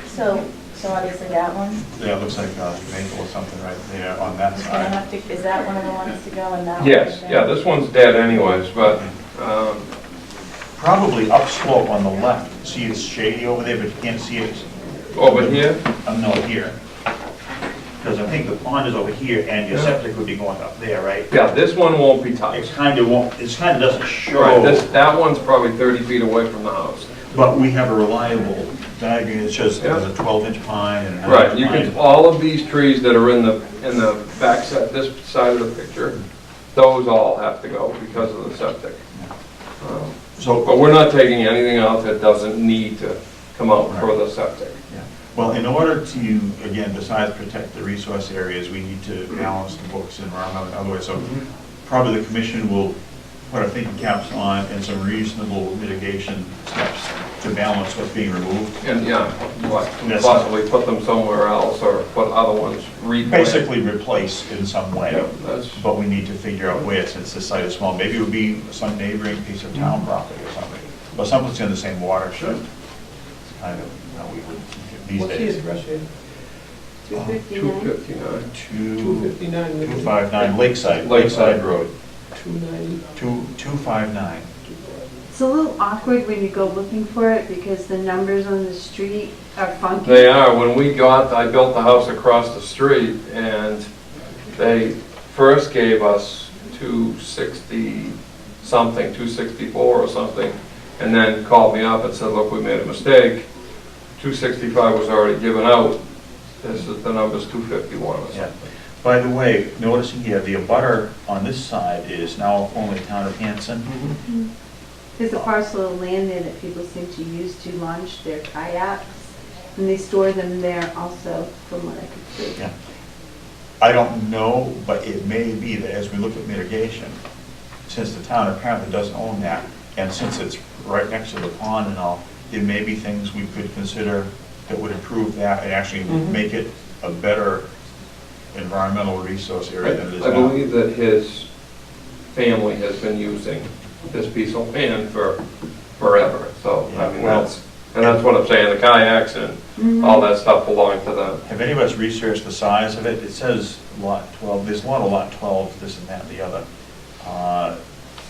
So obviously that one, yeah, it looks like maple or something right there on that is gonna side. have to, is that one of the ones to go and that one? Yes, is yeah, there? this one's dead anyways, but, Probably upslope on the left. See, it's shady over there, but you can't see it. over here, No, here. Because I think the pond is over here, and your Yeah. septic would be going up there, right? yeah, this one won't be It touched. kind of won't, it kind of doesn't Right, show, that one's probably 30 feet away from the house. but we have a reliable diagram that shows there's a Yeah. 12-inch pine and an Right, 9-inch you pine. can, all of these trees that are in the back side, this side of the picture, those all have to go because of the septic. So, But we're not taking anything out that doesn't need to come out for the septic. yeah. Well, in order to, again, besides protect the resource areas, we need to balance the books and environmental and other ways. So probably the commission will put our thinking caps on and some reasonable mitigation steps to balance what's being removed. And, yeah, what, Yes. possibly put them somewhere else or put other ones, replant. Basically replace in some way. Yeah, that's, But we need to figure out where, since the site is small. Maybe it would be some neighboring piece of town property or something, or something in the same watershed. It's kind of how we would these What's the days. address here? 259. 259. 259. 259 Lakeside Road, 290. 259. It's a little awkward when you go looking for it because the numbers on the street are funky. They are. When I built the house across the street, and they first gave us 260-something, 264 or something, and then called me up and said, look, we made a mistake. 265 was already given out. The number's 251 or Yeah. something. By the way, noticing here, the abutter on this side is now formerly town of Hanson. There's a parcel of land there that people seem to use to launch their kayaks, and they store them there also, from what I could see. Yeah. I don't know, but it may be that as we look at mitigation, since the town apparently doesn't own that, and since it's right next to the pond and all, there may be things we could consider that would improve that and actually make it a better environmental resource area than it is I now. believe that his family has been using this piece of land for forever, so, I mean, Well- that's what I'm saying, the kayaks and all that stuff belong to them. Have any of us researched the size of it? It says lot 12, there's a lot of lot 12, this and that and the other.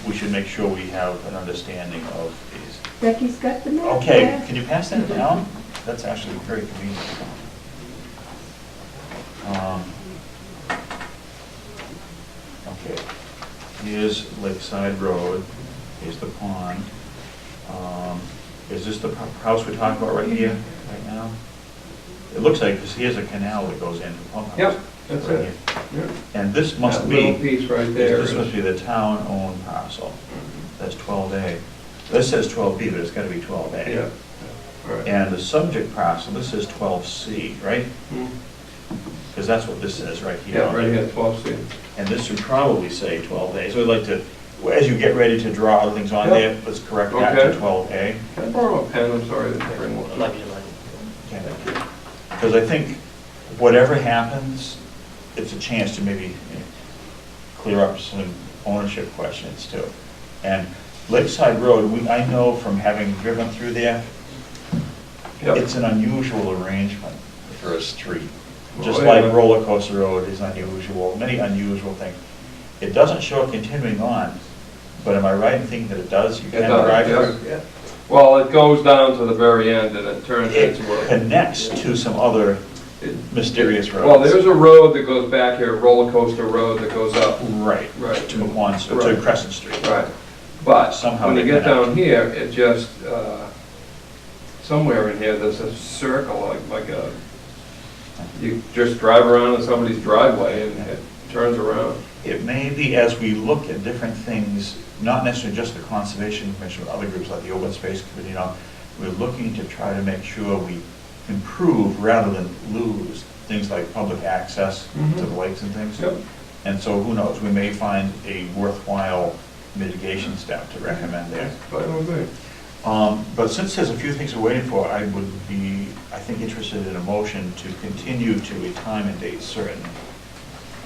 We should make sure we have an understanding of these. Becky's got the map Okay, there. can you pass that down? That's actually very convenient. Okay, here's Lakeside Road, here's the pond. Is this the house we're talking about right here, right now? It looks like, because here's a canal that goes in. Yep, that's Right it. here. Yeah. And this must That be. little piece right there This is- must be the town-owned parcel. That's 12A. This says 12B, but it's gotta be 12A. Yeah. All right. And the subject parcel, this is 12C, right? Mm. Because that's what this says right here. Yeah, right here, 12C. And this should probably say 12A. So I'd like to, as you get ready to draw other things on Yep. there, let's correct that to Okay. 12A. Can I borrow a pen? I'm sorry, I didn't bring one. Because I think whatever happens, it's a chance to maybe clear up some ownership questions too. And Lakeside Road, I know from having driven through there, Yep. it's an unusual arrangement for a street. Just Oh, like yeah. Roller Coaster Road is unusual, many unusual things. It doesn't show it continuing on, but am I right in thinking that it does? You It can does, drive yes. through it? Well, it goes down to the very end and it turns It into a... connects to some other mysterious roads. Well, there's a road that goes back here, Roller Coaster Road, that goes up. Right, Right. to McQuan, to Right. Crescent Street. Right. But Somehow when you they get connect. down here, it just, somewhere in here, there's a circle, like a, you just drive around in somebody's driveway and it turns around. It may be as we look at different things, not necessarily just the Conservation Commission, but other groups like the Open Space Committee, we're looking to try to make sure we improve rather than lose things like public access to the lakes and things. Yep. And so who knows, we may find a worthwhile mitigation step to recommend there. Fine with me. But since there's a few things we're waiting for, I would be, I think, interested in a motion to continue to a time and date certain.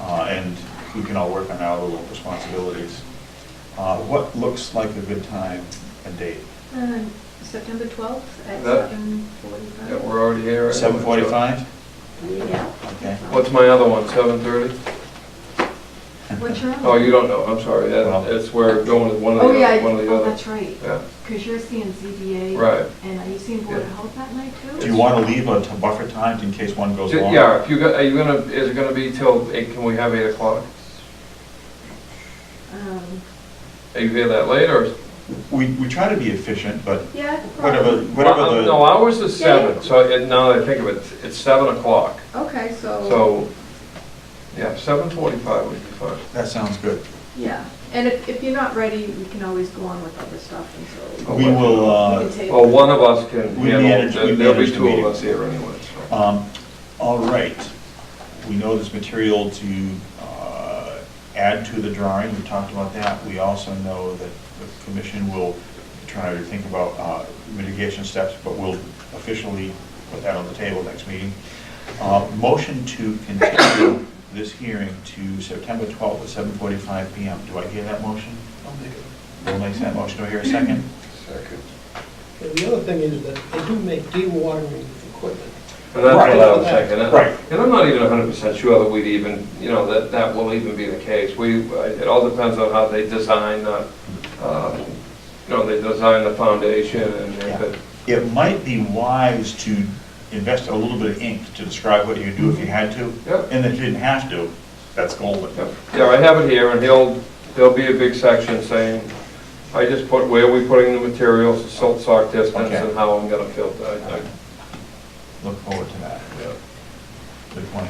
And we can all work on our little responsibilities. What looks like a good time and date? September 12th at That- 7:45. Yeah, we're already here. right? 7:45? Yeah. Okay. What's my other one, 7:30? What's your Oh, you don't know, I'm sorry, Well- it's where going to one of the, Oh, yeah, one of the oh, other. that's right, Yeah, because you're seeing ZBA. right. And are you seeing Board of Yeah. Health that night too? Do you want to leave a buffer time in case one goes long? Yeah, if you got, are you gonna, is it gonna be till 8, can we have 8 o'clock? Are you here that late, or? We try to be efficient, but Yeah, whatever, probably. whatever No, the, ours is Yeah. 7, so now that I think of it, it's 7 o'clock. Okay, so, So, yeah, 7:45 would be fine. that sounds good. yeah. And if you're not ready, we can always go on with other stuff until. We will, We can table Well, it. one of us can We handle, manage there'll be the 2 meeting. of us here anyway, so. All right. We know there's material to add to the drawing, we talked about that. We also know that the commission will try to think about mitigation steps, but we'll officially put that on the table next meeting. Motion to continue this hearing to September 12th at 7:45 PM. Do I hear that motion? I'll make it. Bill makes that motion. Do I hear a second? Second. And the other thing is that they do make dewatering equipment. And that's what I was Right. thinking. Right. And I'm not even 100% sure that we'd even, that will even be the case. It all depends on how they design they design the foundation and if it, It might be wise to invest a little bit of ink to describe what you do if you had to. Yep. And if you didn't have to, that's golden. yeah, I have it here, and there'll be a big section saying, I just put where we putting the materials, the silt sock distance, Okay. and how I'm gonna filter. Look forward to that. Good point.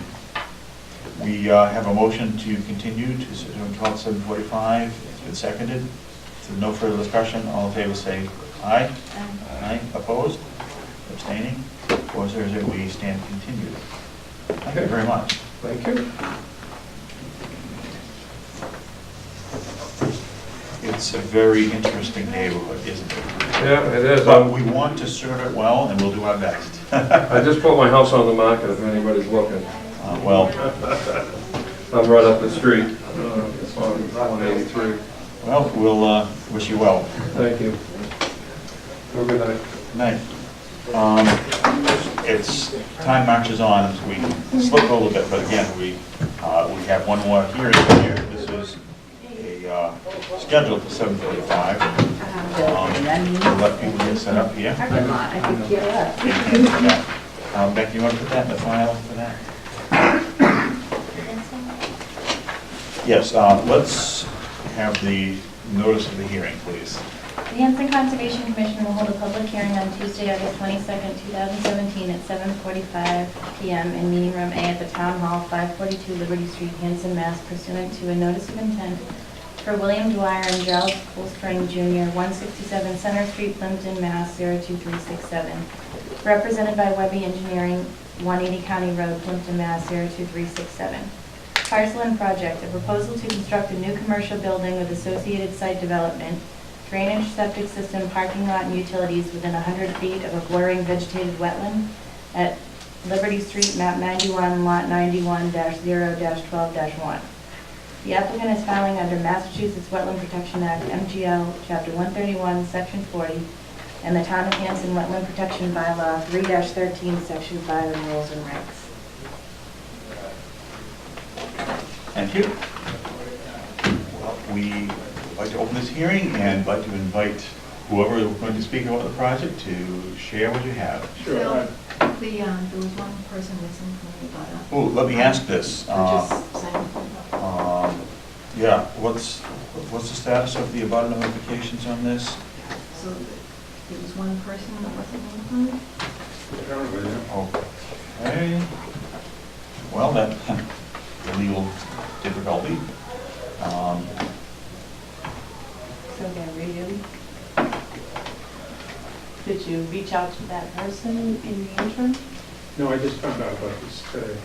We have a motion to continue to September 12th, 7:45. It's been seconded. So no further discussion. All in favor say aye. Aye. Opposed? Abstaining? 4-0. We stand continued. Thank you very much. Thank you. It's a very interesting neighborhood, isn't it? Yeah, it is. But we want to serve it well, and we'll do our best. I just put my house on the market if anybody's looking. Well, I'm right up the street, on 183. well, we'll wish you well. Thank you. Have a good night. Night. It's, time marches on as we slip a little bit, but again, we have one more hearing here. This is a scheduled for 7:45. We'll let people get set up here. Becky, you want to put that in the file for that? Yes, let's have the notice of the hearing, please. The Hanson Conservation Commission will hold a public hearing on Tuesday, August 22nd, 2017 at 7:45 PM in Meeting Room A at the Town Hall, 542 Liberty Street, Hanson, Mass. Pursuant to a notice of intent for William Dwyer and Gerald Coolstring Jr., 167 Center Street, Plimpton, Mass. 02367. Represented by Webby Engineering, 180 County Road, Plimpton, Mass. 02367. Parcel and project, a proposal to construct a new commercial building with associated site development, drainage, septic system, parking lot, and utilities within 100 feet of a blurring vegetated wetland at Liberty Street, map 91, lot 91-0-12-1. The applicant is filing under Massachusetts Wetland Protection Act, MGL, Chapter 131, Section 40, and the Town of Hanson Wetland Protection Bylaw 3-13, Section 5, and rules and regs. Thank you. Well, we would like to open this hearing and like to invite whoever is going to speak about the project to share what you have. Bill, there was one person missing from the butter. Oh, let me ask this. Just saying. Yeah, what's the status of the abutter notifications on this? So there was one person that wasn't notified? Okay. Well, that legal difficulty. So then review. Did you reach out to that person in the interim? No, I just found out about this today.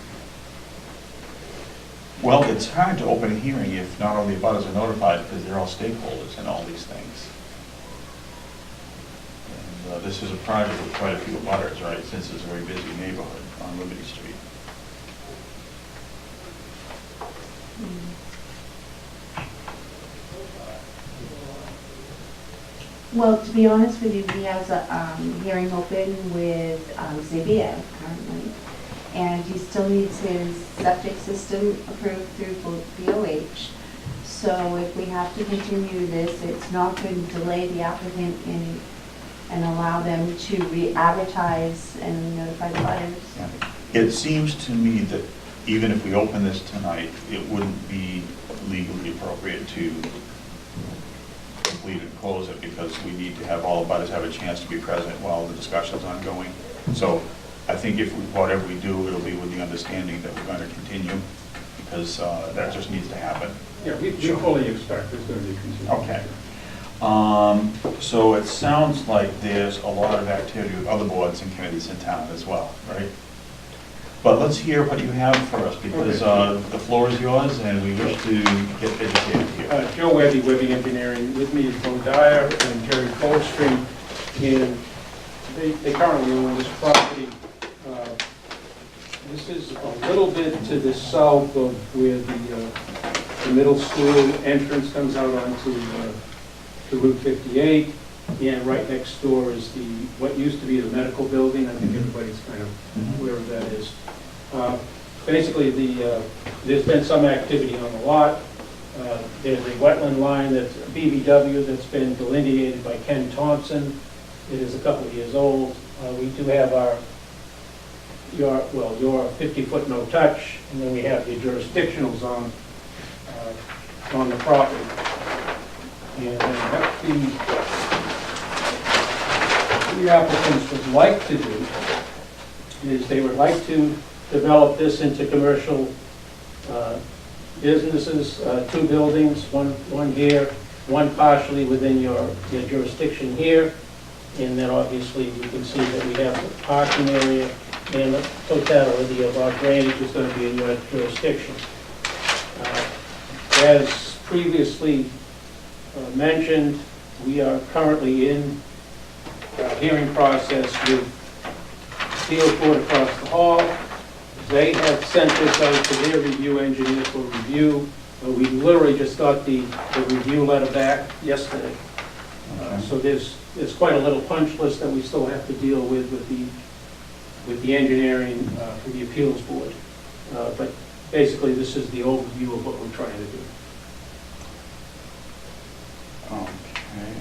Well, it's hard to open a hearing if not only abutters are notified, because they're all stakeholders in all these things. And this is a project with quite a few abutters, right, since it's a very busy neighborhood on Liberty Street. Well, to be honest with you, he has a hearing open with ZBA currently, and he still needs his septic system approved through BOH. So if we have to continue this, it's not going to delay the applicant and allow them to re-advertise and notify the buyers. Yeah. It seems to me that even if we open this tonight, it wouldn't be legally appropriate to complete and close it, because we need to have all the abutters have a chance to be present while the discussion's ongoing. So I think if whatever we do, it'll be with the understanding that we're going to continue, because that just needs to happen. Yeah, we fully expect it's going to be continued. Okay. So it sounds like there's a lot of activity with other boards and committees in town as well, right? But let's hear what you have for us, because the floor is yours, and we wish to get educated here. Joe Webby, Webby Engineering. With me is Bo Dyer and Jerry Coldstream, and they currently own this property. This is a little bit to the south of where the middle school entrance comes out onto Route 58, and right next door is what used to be the medical building. I think everybody's kind of aware of that is. Basically, there's been some activity on the lot. There's a wetland line that's BBW that's been delineated by Ken Thompson. It is a couple of years old. We do have your 50-foot no touch, and then we have the jurisdictional zone on the property. And what the applicants would like to do is they would like to develop this into commercial businesses, 2 buildings, one here, one partially within your jurisdiction here, and then obviously you can see that we have the parking area, and the totality of our drainage is going to be in your jurisdiction. As previously mentioned, we are currently in a hearing process with Steel Board across the hall. They have sent this out to their review engineer for review. We literally just got the review letter back yesterday. So there's quite a little punch list that we still have to deal with the engineering for the appeals board. But basically, this is the overview of what we're trying to do. Okay.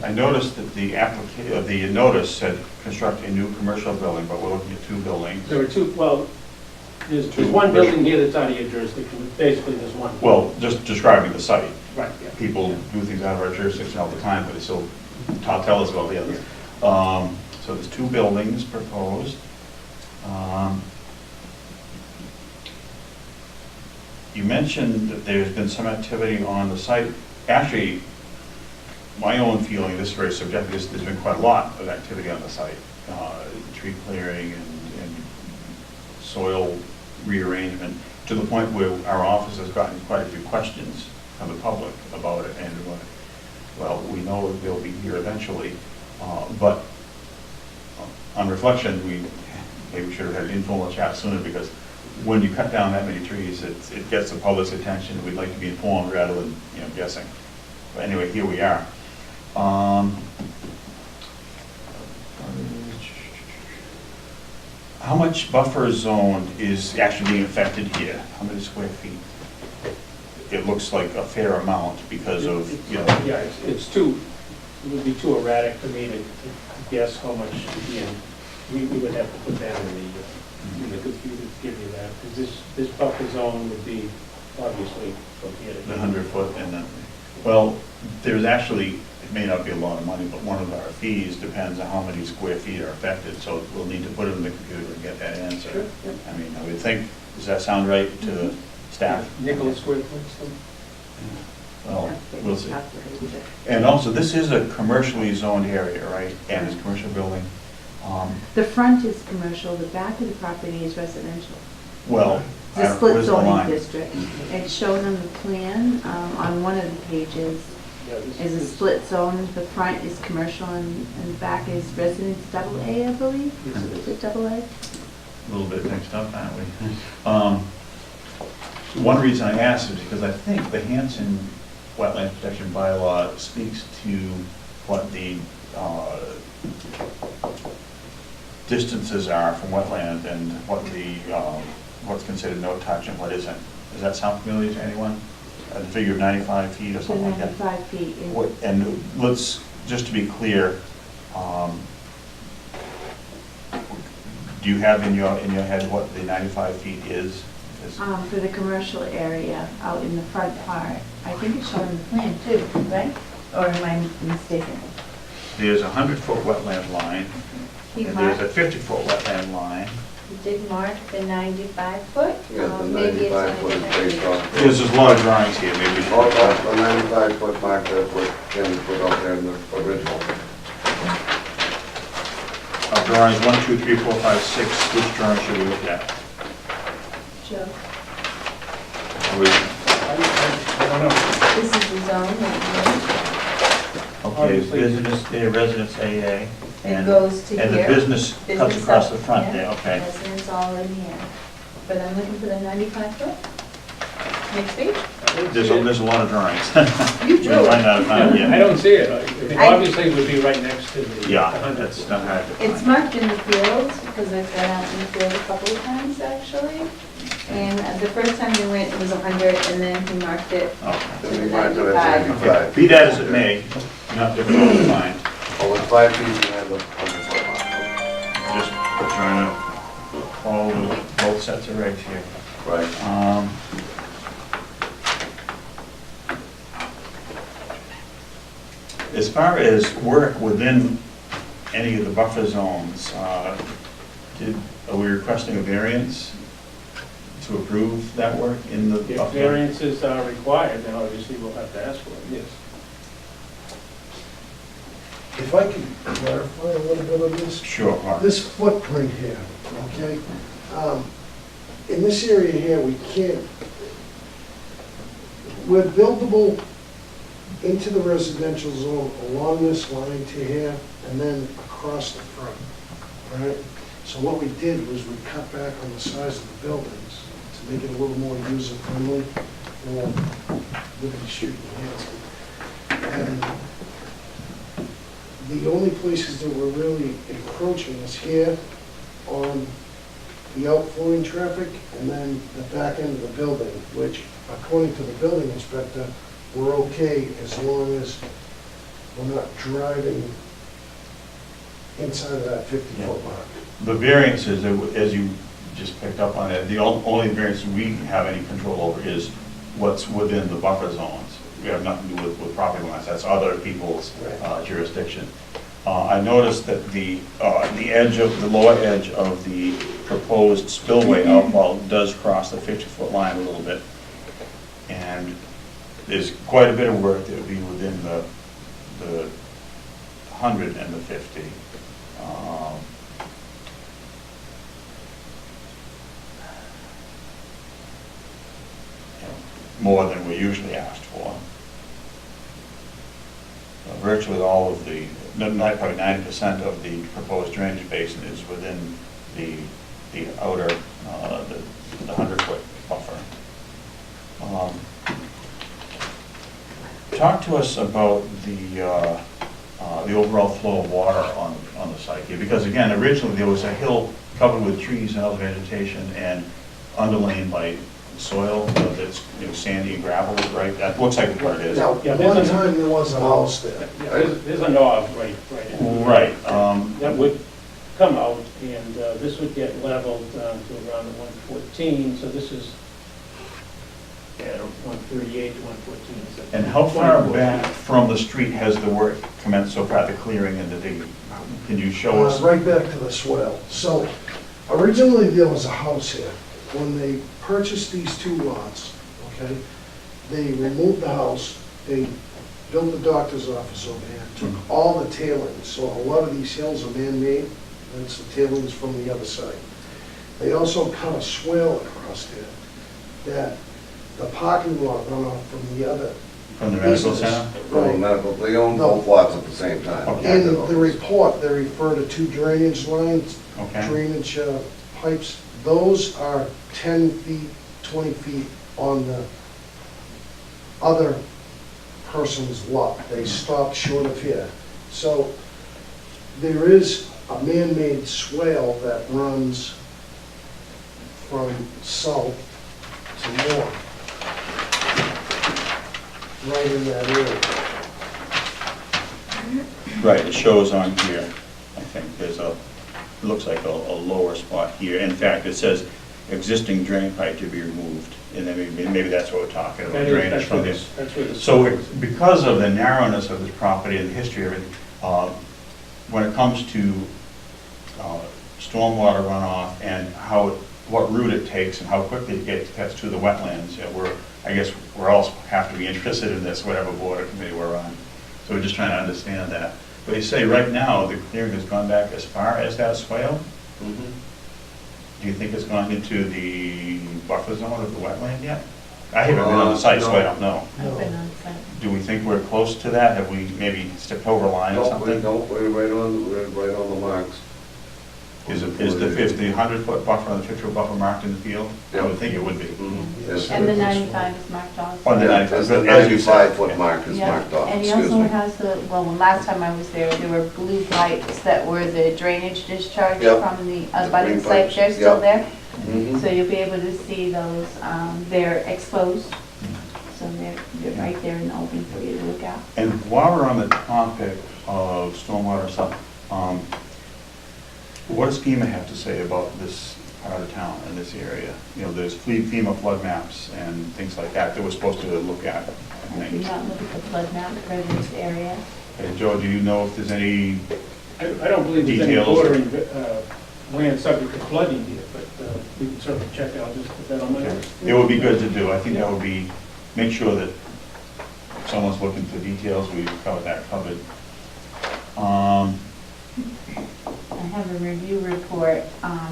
I noticed that the notice said construct a new commercial building, but we're looking at 2 buildings. There are 2, well, there's one building here that's out of your jurisdiction, but basically there's one. Well, just describing the site. Right, yeah. People do things out of our jurisdiction all the time, but they still tell us about the others. So there's 2 buildings proposed. You mentioned that there's been some activity on the site. Actually, my own feeling, this is very subjective, there's been quite a lot of activity on the site. Tree clearing and soil rearrangement, to the point where our office has gotten quite a few questions from the public about it. And well, we know that they'll be here eventually, but on reflection, maybe we should have had an informal chat sooner, because when you cut down that many trees, it gets the public's attention. We'd like to be informed rather than guessing. But anyway, here we are. How much buffer zone is actually being affected here? How many square feet? It looks like a fair amount because of, Yeah, it would be too erratic for me to guess how much, we would have to put that in the computer to give you that, because this buffer zone would be obviously from here to the 100-foot, and then, well, there's actually, it may not be a lot of money, but one of our fees depends on how many square feet are affected, so we'll need to put it in the computer and get that answer. Sure, yeah. I mean, I would think, does that sound right to the staff? Nickel square foot. Well, we'll see. And also, this is a commercially zoned area, right? And it's a commercial building. The front is commercial, the back of the property is residential. Well, It's a split where's the zoning line? district. It's shown on the plan, on one of the pages, Yeah, this is a split zone. The front is commercial and the back is residence double A, I believe. Is it double A? A little bit mixed up, aren't we? One reason I asked is because I think the Hanson Wetland Protection Bylaw speaks to what the distances are from wetland and what the, what's considered no touch and what isn't. Does that sound familiar to anyone? The figure of 95 feet or The something like that? 95 feet. is- And let's, just to be clear, do you have in your head what the 95 feet is? For the commercial area out in the front part. I think it's shown in the plan too, right? Or am I mistaken? There's a 100-foot wetland line, He and there's a marked, 50-foot wetland line. he did mark the 95 foot. Yeah, the Maybe it's 95 foot is only based off. There's a lot of drawings here, maybe we should. All the 95 foot mark, that's what Ken put out there in the original. Drawings 1, 2, 3, 4, 5, 6, which drawing should we look at? Joe, Are we- I don't know. this is the zone that Okay, Obviously. business, there, residence AA. it and- goes to here. And the business cuts Business across up the front here, there, okay. Residents all in here. But I'm looking for the 95 foot. Next page. There's a lot of drawings. You We drew might it. not have time I yet. don't see it. It I- obviously would be right next to the. Yeah, 100 that's foot. not hard to It's find. marked in the field, because I've been out in the field a couple of times, actually. And the first time we went, it was 100, and then he marked it Okay. to Then the we marked it 95. at 95. Be that as it may, not difficult to find. Oh, it's 5 feet behind the 100 foot mark. Just trying to follow both sets of regs here. Right. As far as work within any of the buffer zones, are we requesting a variance to approve that work in the If buffer? variances are required, then obviously we'll have to ask for it, yes. If I could clarify a little bit of this, Sure, Mark. this footprint here, okay? In this area here, we can't, we're buildable into the residential zone along this line to here and then across the front, right? So what we did was we cut back on the size of the buildings to make it a little more user-friendly for Liberty Street and Hanson. And the only places that we're really encroaching is here on the outflowing traffic and then the back end of the building, which according to the building inspector, we're okay as long as we're not driving inside of that 50-foot mark. The variances, as you just picked up on it, the only variance we have any control over is what's within the buffer zones. We have nothing to do with property lines, that's other people's jurisdiction. I noticed that the edge of, the lower edge of the proposed spillway outfall does cross the 50-foot line a little bit. And there's quite a bit of work that would be within the 100 and the 50. More than we usually asked for. Virtually all of the, probably 90% of the proposed drainage basin is within the outer, the 100-foot buffer. Talk to us about the overall flow of water on the site here, because again, originally there was a hill covered with trees and other vegetation and underlain by soil that's, sandy and gravel, right? That looks like what it is. Now, Yeah, one there's a- time there was a house there. Yeah, there's a knob right in. Right. That would come out, and this would get leveled down to around 114, so this is, 138 to 114. And how far back from the street has the work commenced so far, the clearing and the digging? Can you show us? Right back to the swell. So originally there was a house here. When they purchased these two lots, okay, they removed the house, they built the doctor's office over here, took all the tailings, so a lot of these hills are man-made, that's the tailings from the other side. They also cut a swale across there that the parking lot runoff from the other. From the medical business- center? Well, Right. medical, they own both lots at the same time. Okay. In the report, they refer to 2 drainage lines, Okay. drainage pipes. Those are 10 feet, 20 feet on the other person's lot. They stopped short of here. So there is a man-made swale that runs from south to north, right in that area. Right, it shows on here, I think, there's a, it looks like a lower spot here. In fact, it says existing drain pipe to be removed, and then maybe that's what we're talking about, drainage from this. That's where the. So because of the narrowness of this property and the history of it, when it comes to stormwater runoff and what route it takes and how quickly it gets to the wetlands, I guess we're also have to be interested in this, whatever board or committee we're on. So we're just trying to understand that. But you say right now, the clearing has gone back as far as that swale? Mhm. Do you think it's gone into the buffer zone of the wetland yet? I haven't been on the site, so I don't know. I've been on site. Do we think we're close to that? Have we maybe stepped over a line or Nope, something? we're right on the marks. Is the 100-foot buffer and the 50-foot buffer marked in the field? I would think it would be. Mhm. Yes. And the 95 is marked also. On the Yeah, 95, there's the as you said. 95-foot mark is Yeah, marked off, and he excuse also me. has the, well, the last time I was there were blue pipes that were the drainage discharge Yep. from the The abutting green site, pipes, they're still yep. there. Mhm. So you'll be able to see those, they're exposed, so they're right there in the open for you to look at. And while we're on the topic of stormwater stuff, what does FEMA have to say about this part of town and this area? You know, there's FEMA flood maps and things like that we're supposed to look at. I If you think. not look at the flood map for this area, Hey, Joe, do you know if there's any, I don't believe there's any Details. bordering land subject to flooding here, but we can certainly check it. I'll just put that on my list. it would be good to do. I think that would be, make sure that if someone's looking for details, we've got that covered. I have a review report.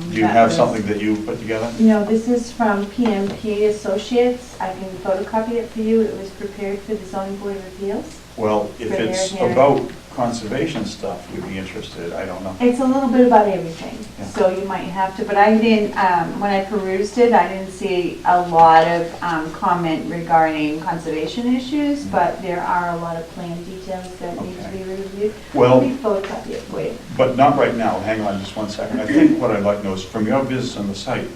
Do you that have was- something that you put together? No, this is from PMP Associates. I can photocopy it for you. It was prepared for the zoning board of appeals. Well, if For their it's hearing. about conservation stuff, we'd be interested, I don't know. It's a little bit about everything, Yeah. so you might have to, but I didn't, when I perused it, I didn't see a lot of comment regarding conservation issues, but there are a lot of plan details that need to Okay. be reviewed. Well- Let me photocopy it for you. But not right now, hang on just one second. I think what I'd like to know is, from your business on the site,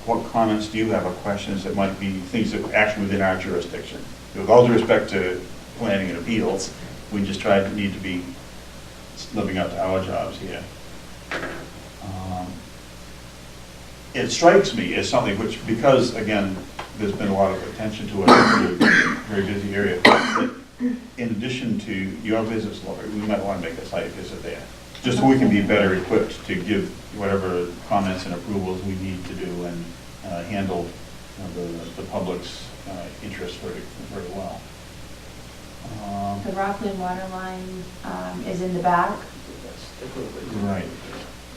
what comments do you have or questions that might be things that are actually within our jurisdiction? With all due respect to planning and appeals, we just need to be living up to our jobs here. It strikes me as something which, because, again, there's been a lot of attention to it, it's a very busy area, that in addition to your business, Lori, we might want to make a site visit there, just so we can be better equipped to give whatever comments and approvals we need to do and handle the public's interest very well. The Rockland water line is in the back, Right.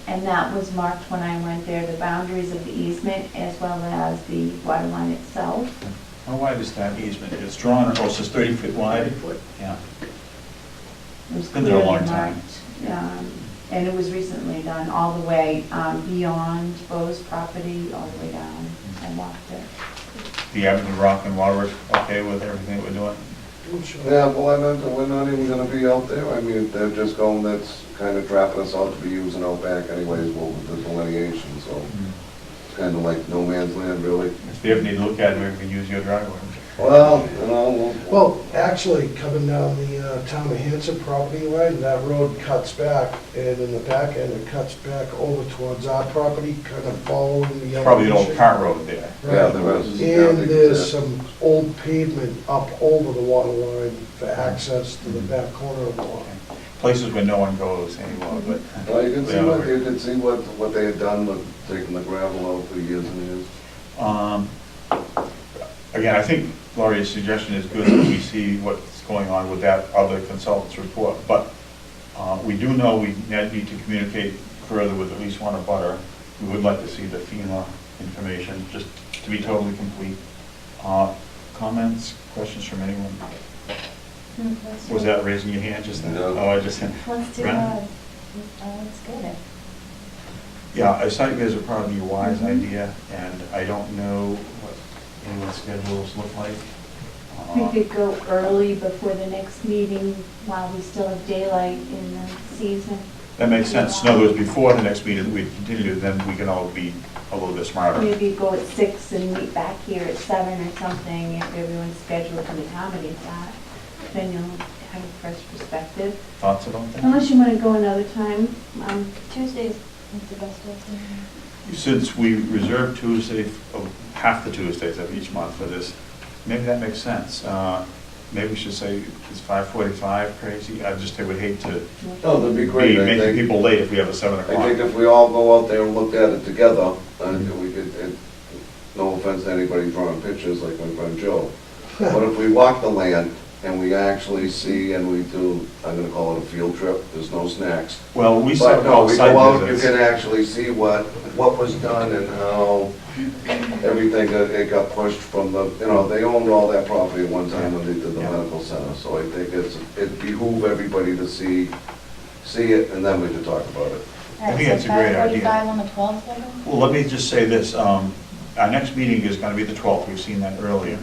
and that was marked when I went there, the boundaries of the easement as well as the water line itself. How wide is that easement? It's drawn, oh, it says 30 feet wide? 30 foot. Yeah. It was Been there a clearly long time. marked, and it was recently done all the way beyond Bo's property, all the way down. I walked it. The Avenue Rock and Water, okay with everything that we're doing? Yeah, well, we're not even gonna be out there. I mean, they're just going, that's kind of trapping us out to be using out back anyways, well, with the delineation, so it's kind of like no man's land, really. If you ever need to look at it, maybe we can use your driveway. Well, you know, Well, actually, coming down the town of Hanson property line, that road cuts back, and in the back end, it cuts back over towards our property, kind of following the elevation. Probably an old cart road there. yeah, Right. there is. And there's some old pavement up over the water line for access to the back corner of the lot. Places where no one goes anymore, but. Well, you can see what they had done with taking the gravel out for years and years. Again, I think Laurie's suggestion is good, that we see what's going on with that other consultant's report, but we do know we need to communicate further with at least one abutter, we would like to see the FEMA information, just to be totally complete. Comments, questions from anyone? Was that raising your hand just then? No. Oh, I just. Let's do Brennan? let's get it. Yeah, a site visit would probably be a wise idea, and I don't know what anyone's schedules look like. We could go early before the next meeting while we still have daylight in the season. That makes sense. In other words, before the next meeting, we continue, then we can all be a little bit smarter. Maybe go at 6 and meet back here at 7 or something, if everyone's schedule can accommodate that. Then you'll have a fresh perspective. Thoughts about that? Unless you want to go another time. Tuesdays is the best day. Since we reserved Tuesday, half the Tuesdays of each month for this, maybe that makes sense. Maybe we should say, is 5:45 crazy? I would hate to No, that'd be be great. I making think, people late if we have a 7 I think o'clock. if we all go out there and look at it together, and we could, and no offense to anybody drawing pictures like my friend Joe, but if we walk the land and we actually see and we do, I'm gonna call it a field trip, there's no snacks. Well, we But said no, we go out, site you visits. can actually see what was done and how everything, it got pushed from the, they owned all that property at one time when they did the Yeah. medical center. So I think it behoove everybody to see it, and then we can talk about it. I think that's a great idea. 5:45 on the 12th, maybe? Well, let me just say this, our next meeting is gonna be the 12th, we've seen that earlier.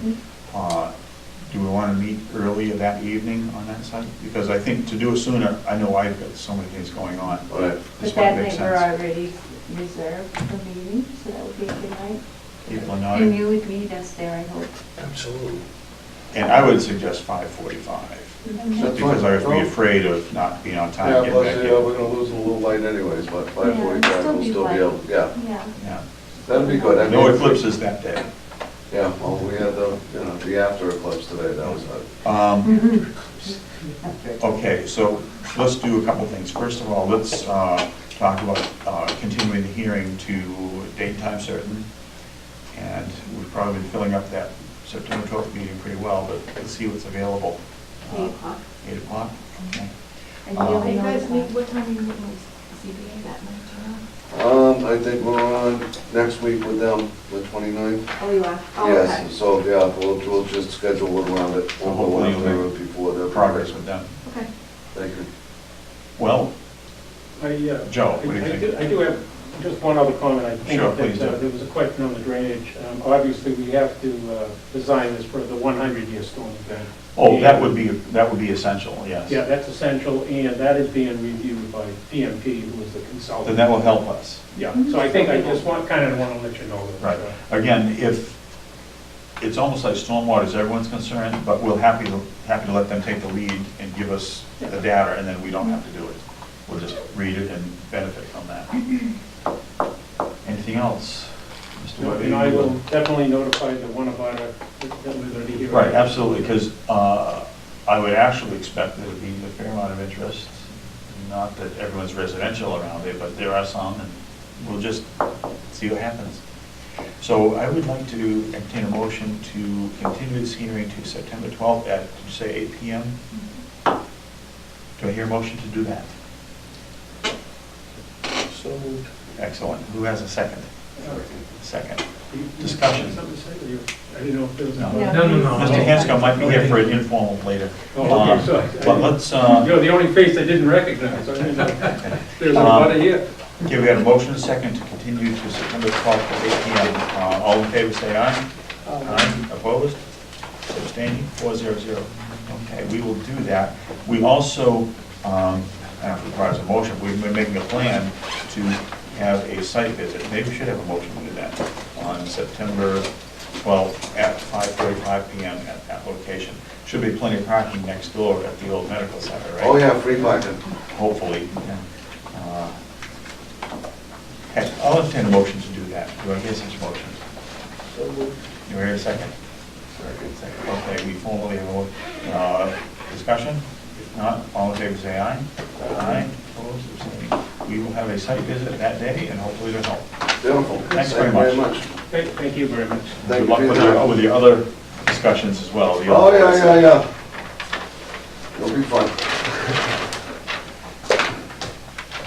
Do we wanna meet earlier that evening on that site? Because I think to do it sooner, I know I've got so many things going on. All right. This But might that make night we're sense. already reserved for meeting, so that would be a good night. People are And nodding. you would meet us there, I hope. Absolutely. And I would suggest 5:45, That's just because I fine. would be afraid of not being on time. Yeah, getting plus, back yeah, in. we're gonna lose a little light anyways, but Yeah, 5:45 it'll will be still be light. able, yeah, Yeah. Yeah. that'd be good. I No mean, eclipses that day. Yeah, well, we had the after eclipse today, that was good. Okay, so let's do a couple things. First of all, let's talk about continuing the hearing to date and time certain. And we've probably been filling up that September 12th meeting pretty well, but let's see what's available. 8 o'clock. 8 o'clock? Okay. And Um, you'll Hey, know guys, that. what time are you meeting with CBA that night, do you know? I think we're on next week with them, the 29th. Oh, you are? Oh, okay. Yes, so, yeah, we'll just schedule it around it. So We'll hopefully go you'll after it before that. Progress with them. Okay. Thank you. Well, Joe, what do you think? I do have just one other comment. I think Sure, that, please do. there was a question on the drainage. Obviously, we have to design this for the 100-year storm event. Oh, that And- would be essential, yes. Yeah, that's essential, and that is being reviewed by PMP, who is the consultant. Then that will help us. Yeah, so I think I just want to let you know that. Right. Again, if, it's almost like stormwater is everyone's concern, but we're happy to let them take the lead and give us the data, and then we don't have to do it. We'll just read it and benefit from that. Anything else? Mr. Webby? And I will definitely notify the one about it that we're going to be here. Right, absolutely, because I would actually expect there to be a fair amount of interest. Not that everyone's residential around it, but there are some, and we'll just see what happens. So I would like to entertain a motion to continue this hearing to September 12th at, did you say 8 PM? Do I hear a motion to do that? So moved. Excellent. Who has a second? Second. You Discussion. have something to say, or you- I didn't know if there was. No. No. Mr. Hanscom might be here for an informal later. Oh, okay, sorry. But let's, You're the only face I didn't recognize. I didn't know. There's a lot of here. okay, we had a motion and a second to continue to September 12th at 8 PM. All in favor, say aye. Aye. Opposed? Abstaining? 400. Okay, we will do that. We also, after it requires a motion, we've been making a plan to have a site visit. Maybe we should have a motion to do that on September 12th at 5:45 PM at that location. Should be plenty of parking next door at the old medical center, right? Oh, yeah, free parking. Hopefully. Okay, I'll entertain a motion to do that. Do I hear such a motion? So moved. You hear a second? Second. Okay, we formally have a discussion. If not, all in favor say aye. Aye. Opposed, abstaining. We will have a site visit that day and hopefully it'll help. Beautiful. Thanks very much. Thank you very much. Thank Good luck you. with your other discussions as well. the Oh, other- yeah. It'll be fun.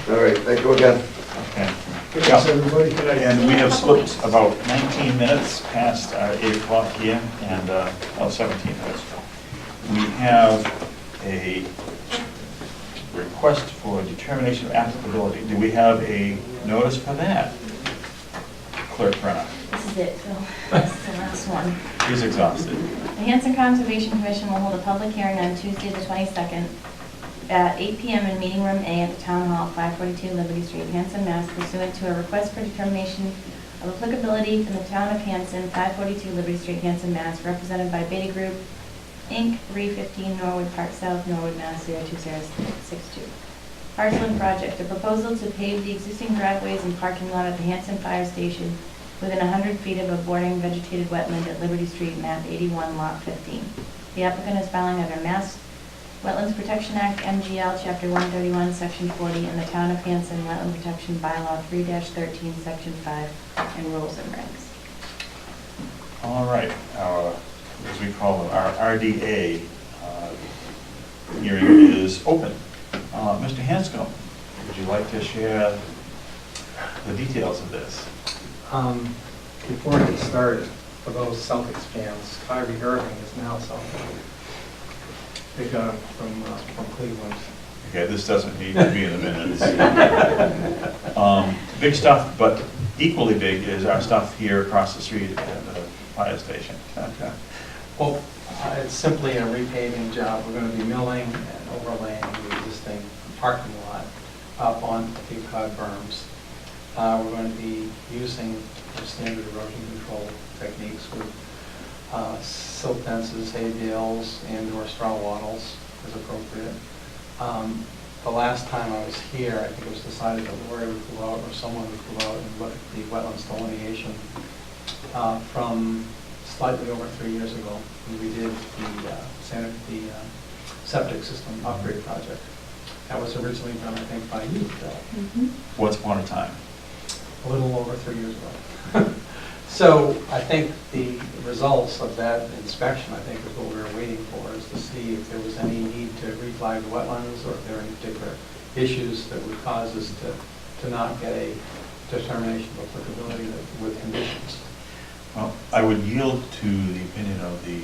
All right, thank you again. Okay. Thanks, everybody. And we have slipped about 19 minutes past 8 o'clock here, and, 17 minutes. We have a request for determination of applicability. Do we have a notice for that? Clerk Brenner, This is it, Phil. This is the last one. he's exhausted. The Hanson Conservation Commission will hold a public hearing on Tuesday, the 22nd, at 8 p.m. in Meeting Room A at the Town Hall, 542 Liberty Street, Hanson, Mass., pursuant to a request for determination of applicability from the Town of Hanson, 542 Liberty Street, Hanson, Mass., represented by Beta Group, Inc., 315 Norwood Park South, Norwood, Mass. 02062. Parkland Project, a proposal to pave the existing driveways and parking lot at the Hanson Fire Station within 100 feet of a bordering vegetated wetland at Liberty Street, map 81, lot 15. The applicant is filing under Mass Wetlands Protection Act, MGL, Chapter 131, Section 40, and the Town of Hanson Wetland Protection Bylaw 3-13, Section 5, and rules and regs. All right, as we call it, our RDA hearing is open. Mr. Hanscom, would you like to share the details of this? Before I get started, for those Celtics fans, Kyrie Irving is now a Celtic. They got him from Cleveland. Okay, this doesn't need to be in the minutes. Big stuff, but equally big is our stuff here across the street at the fire station. Okay. Well, it's simply a repaving job. We're going to be milling and overlaying the existing parking lot up on the Cape Cod berms. We're going to be using our standard erosion control techniques with silt fences, hay bales, and/or straw wattles as appropriate. The last time I was here, I think it was decided that Lori would go out, or someone would go out and look at the wetlands delineation from slightly over 3 years ago, when we did the septic system upgrade project. That was originally done, I think, by you, Bill. Once upon a time. A little over 3 years ago. So I think the results of that inspection, I think, is what we were waiting for, is to see if there was any need to reflag the wetlands, or if there are any particular issues that would cause us to not get a determination of applicability with conditions. Well, I would yield to the opinion of the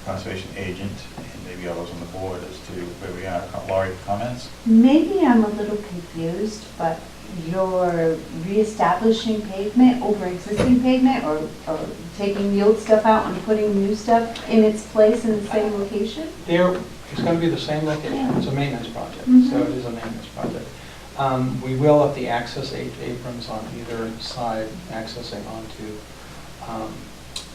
conservation agent and maybe others on the board as to where we are. Laurie, comments? Maybe I'm a little confused, but you're reestablishing pavement over existing pavement, or taking the old stuff out and putting new stuff in its place in the same location? It's going to be the same location. Yeah. It's a maintenance project, so it is a maintenance project. We will have the access aprons on either side accessing onto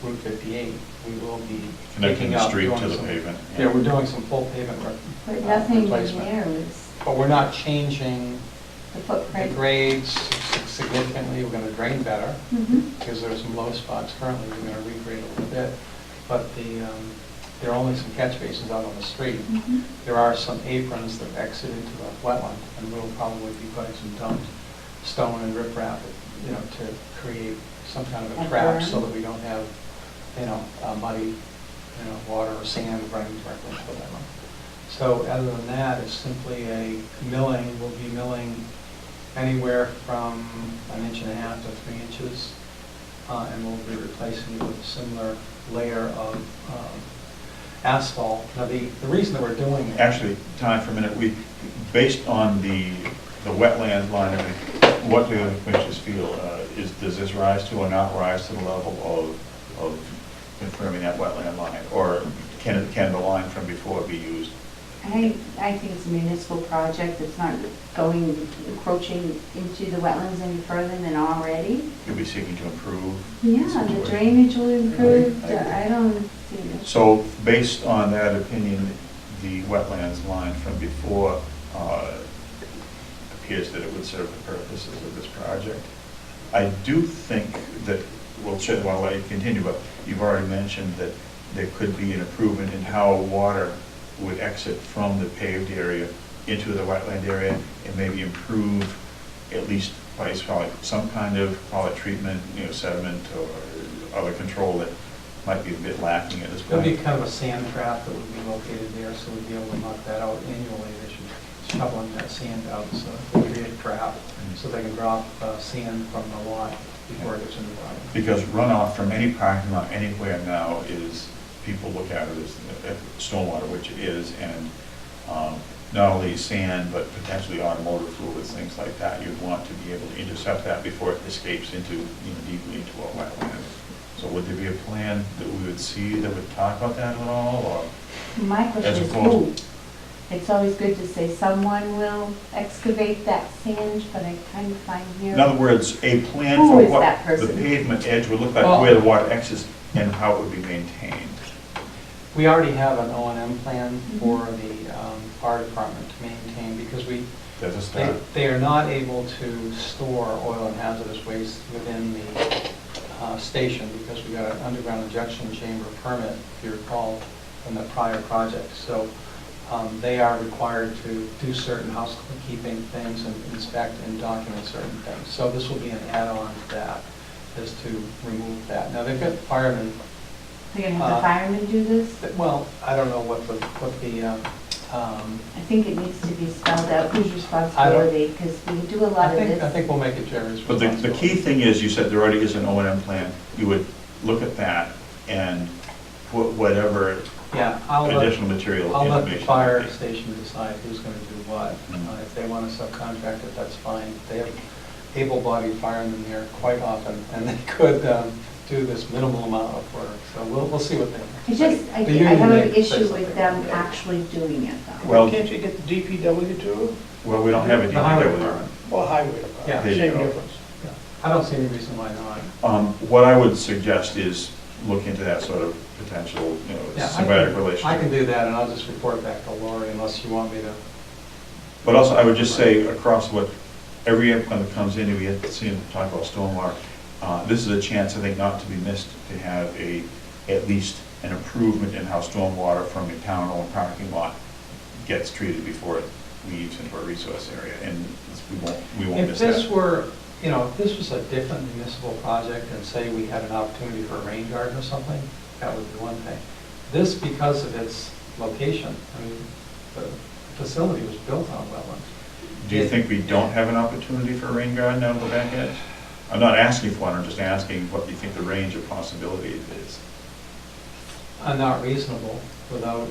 Route 58. We will be Connecting taking the out, street doing to the some- pavement. Yeah, we're doing some full pavement But nothing in replacement. there was But we're not changing the the footprint. grades significantly. We're going to drain better, Mhm. because there are some low spots currently. We're going to regrade a little bit. But there are only some catch basins out on the street. Mhm. There are some aprons that exit into the wetland, and we'll probably be putting some dumped stone and riprap, to create some kind of a A trap, berm. so that we don't have, muddy, water or sand running directly into the wetland. So other than that, it's simply a milling. We'll be milling anywhere from 1.5 to 3 inches, and we'll be replacing it with a similar layer of asphalt. Now, the reason that we're doing it, Actually, time for a minute. Based on the wetland line, what do the commissioners feel? Does this rise to or not rise to the level of confirming that wetland line? Or can the line from before be used? I think it's a municipal project. It's not encroaching into the wetlands any further than already. You'll be seeking to improve? Yeah, the situation? drainage will improve. I agree. I don't see it. So, based on that opinion, the wetlands line from before appears that it would serve the purposes of this project. I do think that, I'll let you continue, but you've already mentioned that there could be an improvement in how water would exit from the paved area into the wetland area, and maybe improve, at least by some kind of, call it treatment, sediment or other control that might be a bit lacking at this there'll point. be kind of a sand trap that would be located there, so we'll be able to knock that out annually. There should shoveling that sand out, so they create a trap, so they can drop sand from the lot before it gets in the water. Because runoff from any parking lot anywhere now is, people look at it as stormwater, which it is, and not only sand, but potentially automotive fluids, things like that. You'd want to be able to intercept that before it escapes into, deeply into a wetland. So would there be a plan that we would see that would talk about that at all, or? My question As is opposed- who? It's always good to say someone will excavate that sand, but I kind of find here. In other words, a plan Who for is what that the person? pavement edge would look like, Well- where the water exits, and how it would be maintained. We already have an O&M plan for the fire department to maintain, because That's a start. they are not able to store oil and hazardous waste within the station, because we got an underground injection chamber permit, if you recall, from the prior project. So they are required to do certain housekeeping things and inspect and document certain things. So this will be an add-on to that, is to remove that. Now, they've got firemen. They're gonna have the firemen do this? Well, I don't know what the I think it needs to be spelled out whose responsibility, because we do a lot of I this. think we'll make it Jerry's But responsibility. the key thing is, you said there already is an O&M plan. You would look at that and put whatever Yeah, I'll additional material let the information. fire station decide who's going to do what. Mhm. If they want to subcontract it, that's fine. They have able-bodied firemen there quite often, and they could do this minimal amount of work. So we'll see what they. I The have union an may say issue something. with them actually doing it though. Well, Can't you get the DPW to, well, we don't have a The highway DPW. department. or highway department? Yeah. There you Same go. difference. Yeah. I don't see any reason why not. What I would suggest is look into that sort of potential, Yeah, symbiotic relationship. I can do that, and I'll just report back to Lori unless you want me to. But also, I would just say, across what, every applicant that comes in, we had seen talk about stormwater, this is a chance, I think, not to be missed, to have at least an improvement in how stormwater from a town-owned parking lot gets treated before it leaves into a resource area, and we won't If miss this that. were, if this was a different municipal project, and say we had an opportunity for a rain garden or something, that would be one thing. This, because of its location, I mean, the facility was built on wetlands. Do you think we don't have an opportunity for a rain garden down the back edge? I'm not asking for one, I'm just asking what you think the range of possibilities is. Not reasonable without,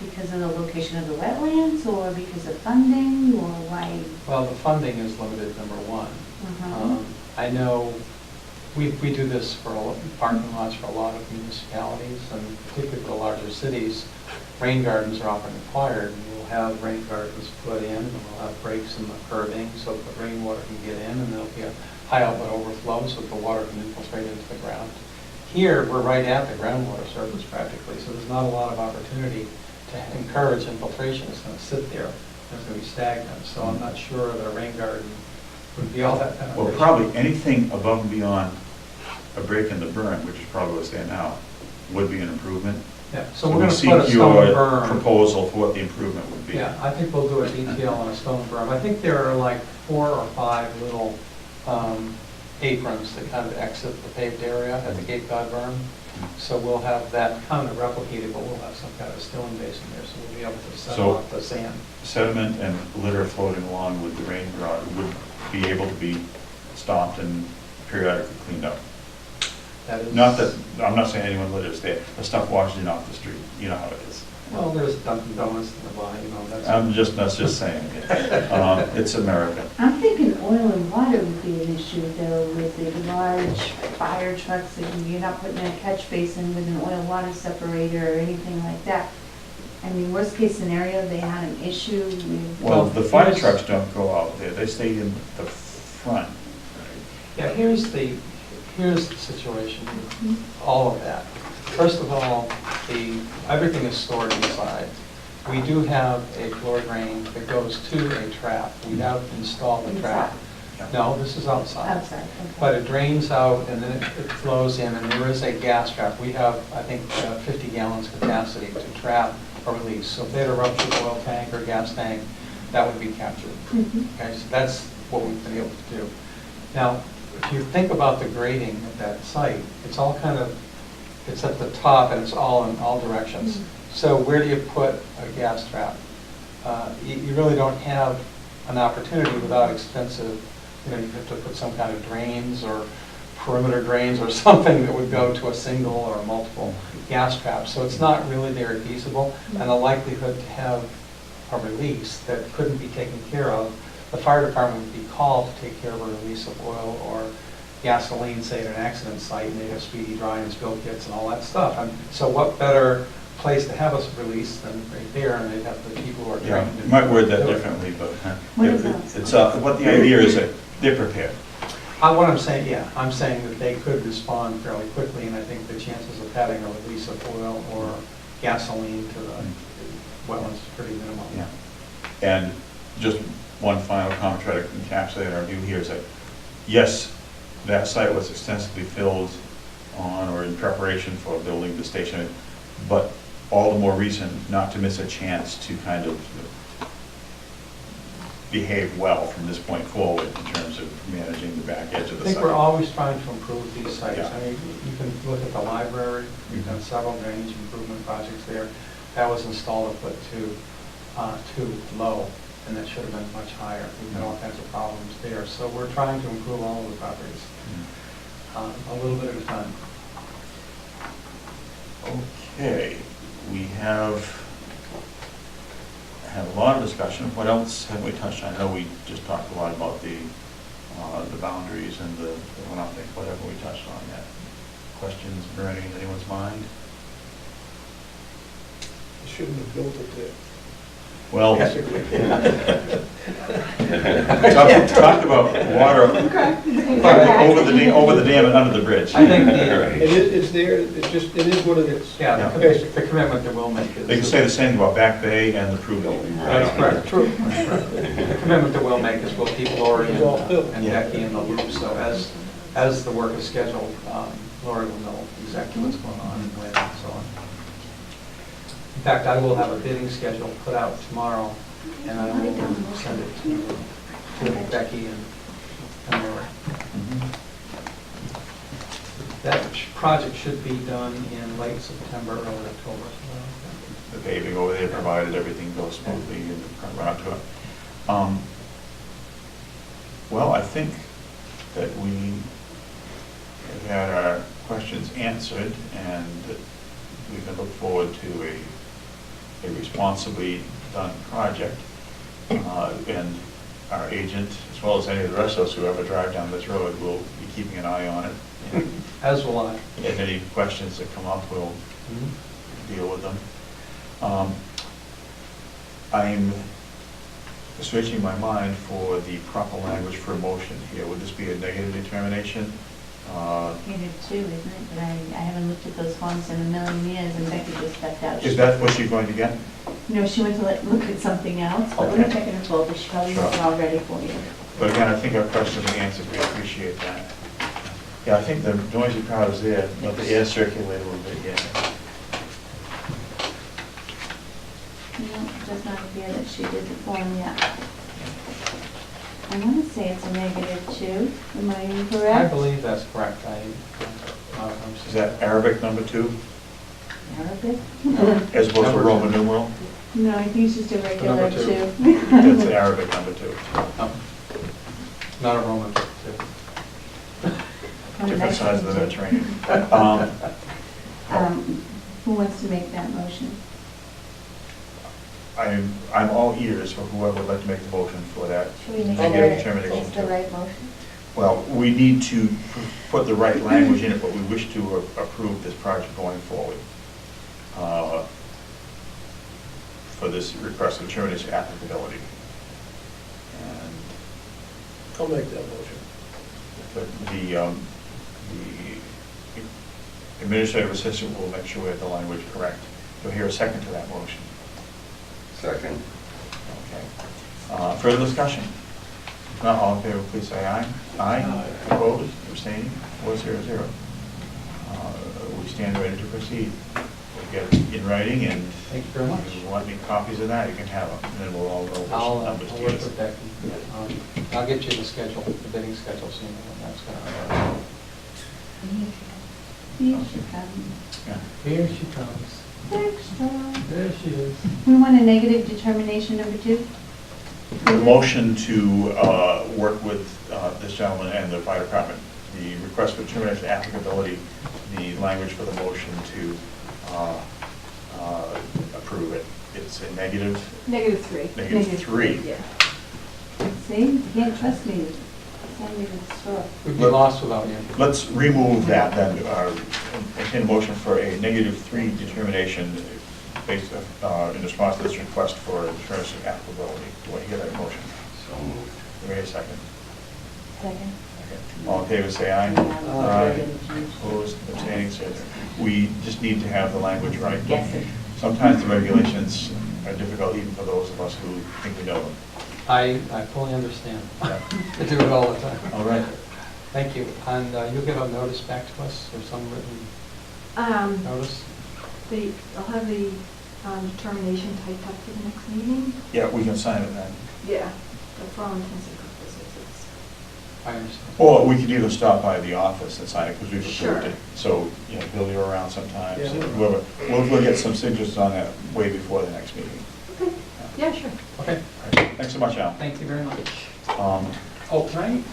Because of the location of the wetlands, or because of funding, or why? well, the funding is limited, number one. Uh-huh. I know we do this for parking lots for a lot of municipalities, and particularly for the larger cities. Rain gardens are often required, and we'll have rain gardens put in, and we'll have breaks in the curbing so that the rainwater can get in, and there'll be a high outlet overflow so that the water can infiltrate into the ground. Here, we're right at the groundwater surface practically, so there's not a lot of opportunity to encourage infiltration. It's going to sit there, it's going to be stagnant, so I'm not sure that a rain garden would be all that beneficial. Well, probably anything above and beyond a break in the berm, which is probably what's there now, would be an improvement. Yeah, so we're going to seek put a stone your berm. proposal for what the improvement would be. Yeah, I think we'll do a detail on a stone berm. I think there are like 4 or 5 little aprons that kind of exit the paved area at the Cape Cod berm. So we'll have that kind of replicated, but we'll have some kind of stone basin there, so we'll be able to set So- off the sand. Sediment and litter floating along with the rain garden would be able to be stopped and periodically cleaned up. That is. Not that, I'm not saying anyone litters there, the stuff washes in off the street, you know how it is. Well, there's Dunkin' Donuts nearby, that's. That's just saying. It's America. I'm thinking oil and water would be an issue though, with the large fire trucks, and you're not putting in a catch basin with an oil water separator or anything like that. I mean, worst case scenario, they had an issue with. Well, the fire here's- trucks don't go out there, they stay in the front. Yeah, here's the situation with all of that. First of all, everything is stored inside. We do have a floor drain that goes to a trap. We have installed a trap. No, this is outside. Outside, okay. But it drains out and then it flows in, and there is a gas trap. We have, I think, 50 gallons capacity to trap or release. So if they had a ruptured oil tank or gas tank, that would be captured. Okay, so that's what we've been able to do. Now, if you think about the grading at that site, it's all kind of, it's at the top and it's all in all directions. So where do you put a gas trap? you really don't have an opportunity without expensive, you have to put some kind of drains or perimeter drains or something that would go to a single or multiple gas traps. So it's not really very feasible, and the likelihood to have a release that couldn't be taken care of, the fire department would be called to take care of a release of oil or gasoline, say at an accident site, and they'd have speedy dry and spill kits and all that stuff. And so what better place to have us release than right there, and they'd have the people who are Yeah, trained. you might word that differently, but What is that? it's, what the idea is that they're prepared. What I'm saying, yeah, I'm saying that they could respond fairly quickly, and I think the chances of having a release of oil or gasoline to the wetlands is pretty minimal. Yeah. And just one final comment, try to encapsulate our view here, is that, yes, that site was extensively filled on or in preparation for building the station, but all the more reason not to miss a chance to kind of behave well from this point forward in terms of managing the back edge of the I think site. we're always trying to improve these sites. Yeah. I mean, you can look at the library, we've done several drainage improvement projects there. That was installed a foot too low, and that should have been much higher. We've had all kinds of problems there. So we're trying to improve all of the properties, a little bit at a time. Okay, we have had a lot of discussion. What else have we touched on? I know we just talked a lot about the boundaries and the runoff thing. What have we touched on yet? Questions burning in anyone's mind? You shouldn't have built it there. Well, talked about water over the dam and under the bridge. I think It's there, it is what it is. yeah, the commitment that we'll make is. They can say the same about Back Bay and the Prue building. That's correct. True. The commitment that we'll make is we'll keep Lori It's all built. and Becky in the loop, so as the work is scheduled, Lori will know exactly what's going on and when and so on. In fact, I will have a bidding schedule put out tomorrow, and I will send it to Becky and Lori. That project should be done in late September, early October. The paving over there, provided everything goes smoothly and run up to it. Well, I think that we have had our questions answered, and we can look forward to a responsibly done project. And our agent, as well as any of the rest of us who ever drive down this road, will be keeping an eye on it. And As will I. if any questions that come up, we'll deal with them. I'm switching my mind for the proper language for a motion here. Would this be a negative determination? Negative two, isn't it? But I haven't looked at those forms in a million years, and Becky just stepped out. Is that what you're going to get? No, she went to look at something else, but let me Okay. check in her folder, she probably Sure. has it all ready for you. But again, I think our questions are answered, we appreciate that. Yeah, I think the noisy crowd is there, let the air circulate a little bit here. No, it does not appear that she did the form yet. I want to say it's a negative two, am I incorrect? I believe that's correct. Is that Arabic number 2, Arabic? as opposed to Roman numeral? No, I think it's just a regular Number two. two. That's the Arabic number 2. Not a Roman, too. Different size of the Mediterranean. Who wants to make that motion? I'm all ears for whoever would like to make the motion for that. Should we make Negative sure determination it's the too. right motion? Well, we need to put the right language in it, but we wish to approve this project going forward. For this request of determination applicability. And I'll make that motion. the administrative assistant will make sure we have the language correct. Do I hear a second to that motion? Second. Okay. Further discussion? If not, all in favor, please say aye. Aye. Opposed, abstaining, 400. We stand ready to proceed. We'll get it in writing, and Thank you very much. if you want any copies of that, you can have them, and then we'll all know I'll which numbers to work use. with Becky. I'll get you the schedule, the bidding schedule, so you know when that's going to Here she comes. Yeah. Here she comes. There she is. We want a negative determination number 2? The motion to work with this gentleman and the fire department, the request for determination of applicability, the language for the motion to approve it. It's a negative, -3. -3. Yeah. See, you can't trust me. Send me to the store. We'd be lost without you. Let's remove that then, entertain a motion for a -3 determination based in response to this request for determination of applicability. Do I hear that motion? So moved. Do we have a second? Second. Okay. All in favor, say aye. Opposed, abstaining, say no. We just need to have the language right. Yes, sir. Sometimes the regulations are difficult even for those of us who think we know them. I fully understand. I do it all the time. All right. Thank you. And you'll get a notice back to us, or some written notice? I'll have the determination typed up for the next meeting. Yeah, we can sign it then. Yeah, but for all intents and purposes, I understand. Or we could either stop by the office and sign it because we've Sure. approved it. So, you know, Bill, you're around sometimes. Yeah. Whoever, we'll get some signatures on that way before the next meeting. okay. Yeah, sure. Okay, All right. Thanks so much, Al. thank you very much. Um, Oh, can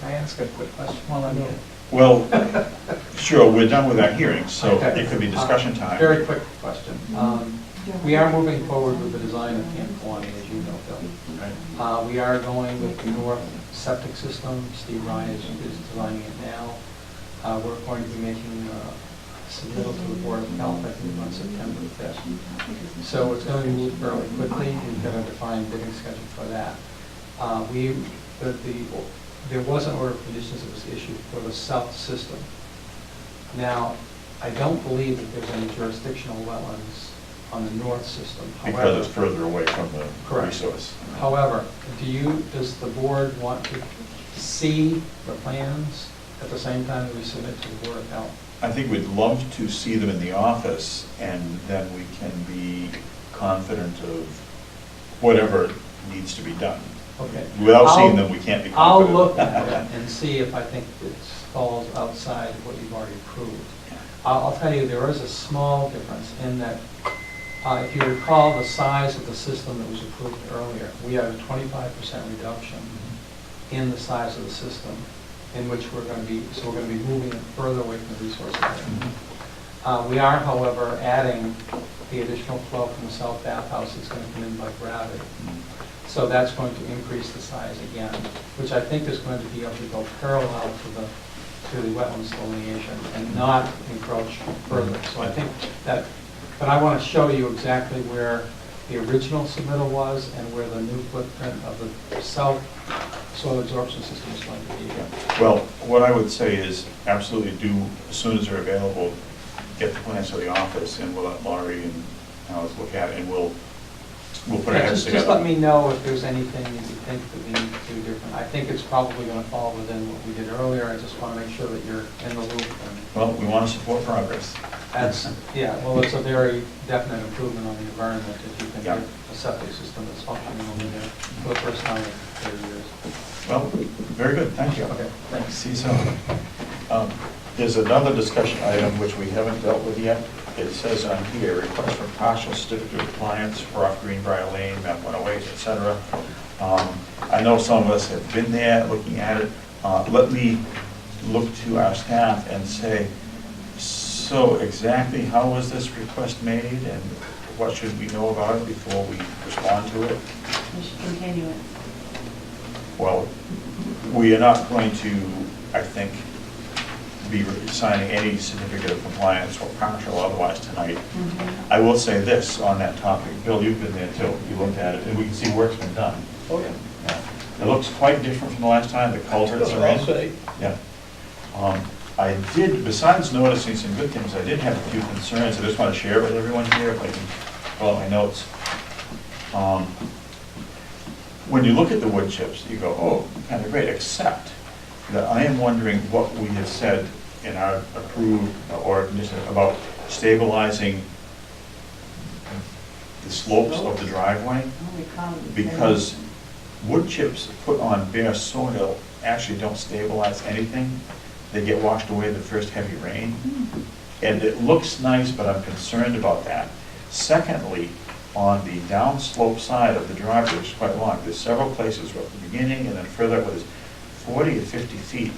I ask a quick question while I'm here? Well, sure, we're done with our hearing, so Okay. it could be discussion time. Very quick question. We are moving forward with the design of Camp Colony, as you know, Bill. Right. We are going with the north septic system. Steve Ryan is designing it now. We're going to be making submittal to the Board of Health, I think, on September 5th. So it's going to be moved fairly quickly. We've got a defined bidding schedule for that. There was an order of conditions that was issued for the south system. Now, I don't believe that there's any jurisdictional wetlands on the north system. Because it's further away from the Correct. resource. However, does the board want to see the plans at the same time that we submit to the Board of Health? I think we'd love to see them in the office, and then we can be confident of whatever needs to be done. Okay. Without seeing them, we can't be I'll confident. look at it and see if I think it falls outside of what you've already approved. I'll tell you, there is a small difference in that, if you recall the size of the system that was approved earlier, we have a 25% reduction in the size of the system, in which we're going to be moving it further away from the resource area. We are, however, adding the additional flow from the south bathhouse that's going to come in by gravity. So that's going to increase the size again, which I think is going to be able to go parallel to the wetlands delineation and not encroach further. So I think that, but I want to show you exactly where the original submittal was and where the new footprint of the south soil absorption system is going to be. Well, what I would say is absolutely do, as soon as they're available, get the plans to the office, and we'll let Laurie and Alice look at it, and we'll put our heads together. Just let me know if there's anything that you think that we need to do different. I think it's probably going to fall within what we did earlier. I just want to make sure that you're in the loop. Well, we want to support progress. That's, yeah, well, it's a very definite improvement on the environment if you can Yeah. get a septic system that's functioning over there for the first time in 30 years. Well, very good, thank you. Okay, thanks. See you soon. There's another discussion item which we haven't dealt with yet. It says on here, request for partial certificate of compliance for off Greenbrier Lane, map 108, et cetera. I know some of us have been there looking at it. Let me look to our staff and say, so exactly how was this request made, and what should we know about it before we respond to it? We should continue it. Well, we are not going to, I think, be signing any certificate of compliance or partial or otherwise tonight. I will say this on that topic. Bill, you've been there too. You looked at it, and we can see work's been done. Oh, yeah. Yeah. It looks quite different from the last time. The culverts are in. Yeah. I did, besides noticing some good things, I did have a few concerns. I just want to share with everyone here, if I can follow my notes. When you look at the wood chips, you go, oh, kind of great, except that I am wondering what we have said in our approved or condition about stabilizing the slopes of the driveway, because wood chips put on bare soil actually don't stabilize anything. They get washed away the first heavy rain. And it looks nice, but I'm concerned about that. Secondly, on the downslope side of the driveway, which is quite long, there's several places right at the beginning and then further up, where there's 40 to 50 feet,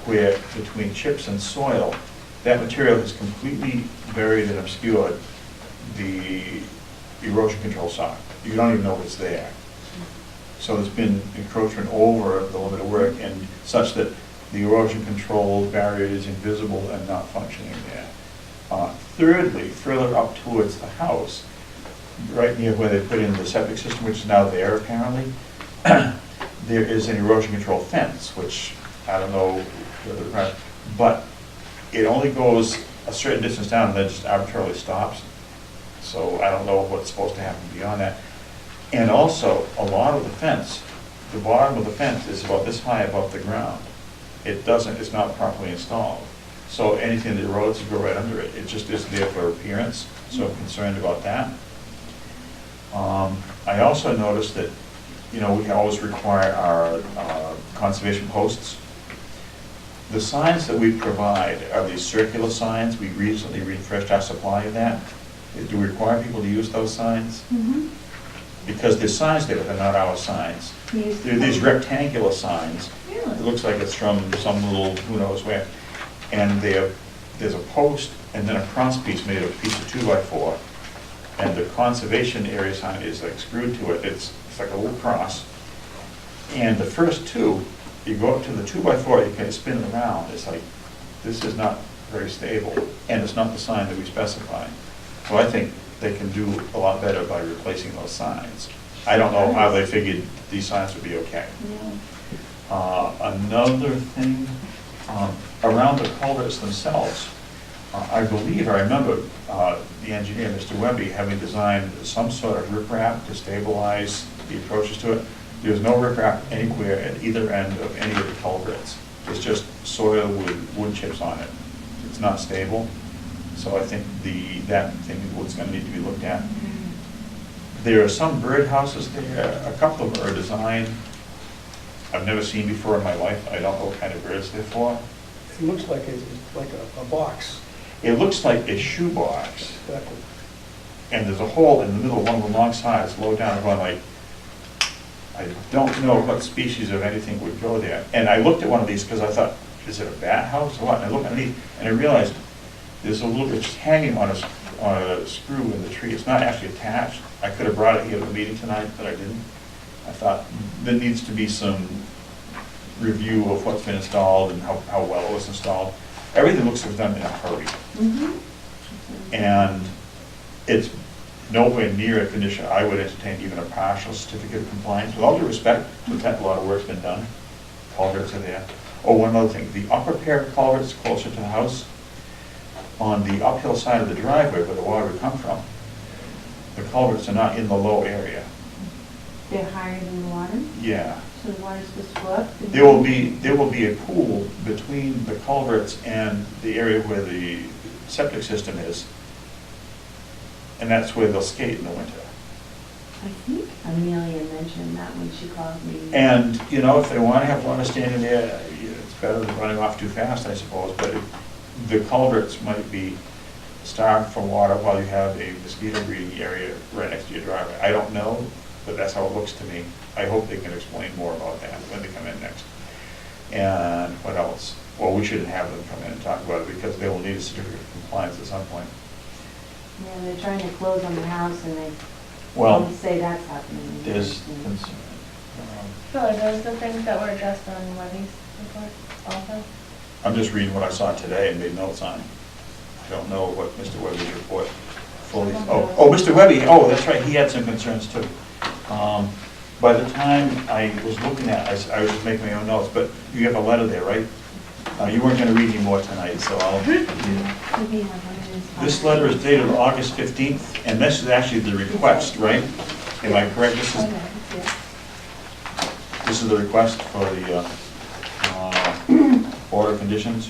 where between chips and soil, that material has completely buried and obscured the erosion control sock. You don't even know it's there. So there's been encroachment over the limit of work, and such that the erosion control barrier is invisible and not functioning there. Thirdly, further up towards the house, right near where they put in the septic system, which is now there apparently, there is an erosion control fence, which I don't know whether, but it only goes a certain distance down and then just arbitrarily stops. So I don't know what's supposed to happen beyond that. And also, a lot of the fence, the bottom of the fence is about this high above the ground. It's not properly installed. So anything that erodes will go right under it. It just isn't there for appearance, so I'm concerned about that. I also noticed that, we always require our conservation posts. The signs that we provide are these circular signs. We recently refreshed our supply of that. Do we require people to use those signs? Mm-hmm. Because there's signs there, but they're not our signs. They're these rectangular signs. It looks like it's from some little, who knows where. And there's a post and then a cross piece made of a piece of 2x4. And the conservation area sign is like screwed to it. It's like a little cross. And the first two, you go up to the 2x4, you can spin it around. It's like, this is not very stable. And it's not the sign that we specify. So I think they can do a lot better by replacing those signs. I don't know how they figured these signs would be okay. Another thing, around the culverts themselves, I remember the engineer, Mr. Webby, having designed some sort of riprap to stabilize the approaches to it. There's no riprap anywhere at either end of any of the culverts. It's just soil with wood chips on it. It's not stable. So I think that thing is going to need to be looked at. There are some bird houses there. A couple of them are designed I've never seen before in my life. I don't know what kind of birds they're for. It looks like a box. It looks like a shoe box. Exactly. And there's a hole in the middle of one of the long sides, low down, going like, I don't know what species of anything would go there. And I looked at one of these because I thought, is it a bat house or what? And I looked underneath and I realized there's a little, it's hanging on a screw in the tree. It's not actually attached. I could have brought it here to the meeting tonight, but I didn't. I thought there needs to be some review of what's been installed and how well it was installed. Everything looks like it was done in a hurry. Mm-hmm. And it's nowhere near a condition I would entertain even a partial certificate of compliance. With all due respect, we've had a lot of work's been done. Culverts are there. Oh, one other thing, the upper pair of culverts closer to the house, on the uphill side of the driveway where the water would come from, the culverts are not in the low area. They're higher than the water, Yeah. so the water's supposed to go up? There will be a pool between the culverts and the area where the septic system is, and that's where they'll skate in the winter. I think Amelia mentioned that when she called me. And, if they want to have water standing there, it's better than running off too fast, I suppose, but the culverts might be starved for water while you have a mosquito breeding area right next to your driveway. I don't know, but that's how it looks to me. I hope they can explain more about that when they come in next. And what else? Well, we shouldn't have them come in and talk about it because they will need a certificate of compliance at some point. Yeah, they're trying to close on the house and they Well, only say that's happening. there's concern. So are those the things that were addressed on Webby's report also? I'm just reading what I saw today and made notes on. I don't know what Mr. Webby's report fully, Mr. Webby, that's right, he had some concerns too. By the time I was looking at it, I was just making my own notes, but you have a letter there, right? You weren't going to read any more tonight, so I'll... This letter is dated August 15th, and this is actually the request, right? Am I correct? This is the request for the order of conditions.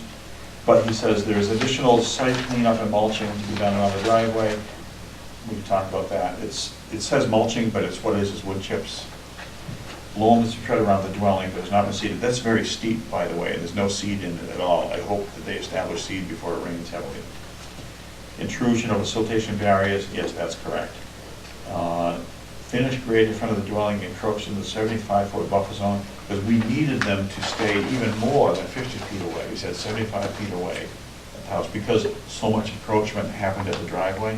But he says there's additional site cleanup and mulching to be done around the driveway. We talked about that. It says mulching, but what it is wood chips. Loam is spread around the dwelling, but it's not been seeded. That's very steep, by the way. There's no seed in it at all. I hope that they establish seed before it rains heavily. Intrusion of siltation barriers, yes, that's correct. Finished grade in front of the dwelling encroached into the 75-foot buffer zone, because we needed them to stay even more than 50 feet away. We said 75 feet away at the house, because so much encroachment happened at the driveway.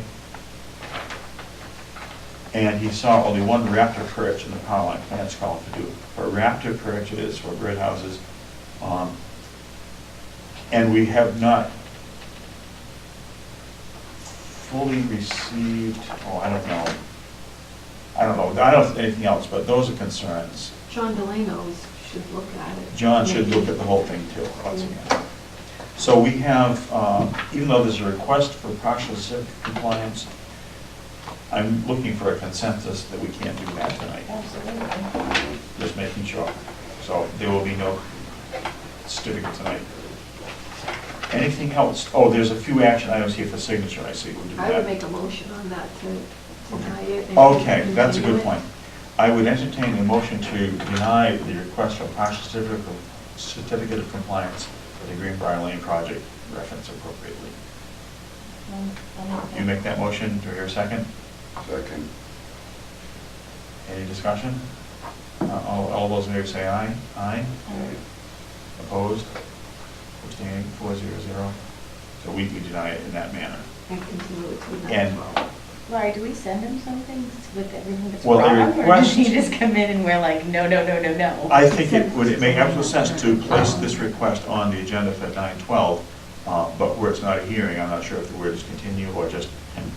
And he saw only one raptor perch in the power line plants called to do. For raptor perches, for birdhouses, and we have not fully received, I don't know anything else, but those are concerns. John Delano's should look at it. John should look at the whole thing too, once again. So we have, even though there's a request for partial septic compliance, I'm looking for a consensus that we can't do that tonight. Absolutely. Just making sure. So there will be no certificate tonight. Anything else? Oh, there's a few action items here for signature, I see. We'll do I that. would make a motion on that to deny it. and Okay, that's a continue good it. point. I would entertain a motion to deny the request for partial certificate of compliance for the Greenbrier Lane project, reference appropriately. You make that motion, do I hear a second? Second. Any discussion? All those in favor say aye. Aye? Opposed? Abstaining, 400. So we deny it in that manner. And continue it to And 9/12. Laurie, do we send him something with everything that's Well, the wrong? Or request- does he just come in and we're like, no, no, no, no, no? I think it would make absolute sense to place this request on the agenda for 9/12, but where it's not a hearing, I'm not sure if the word is continue or just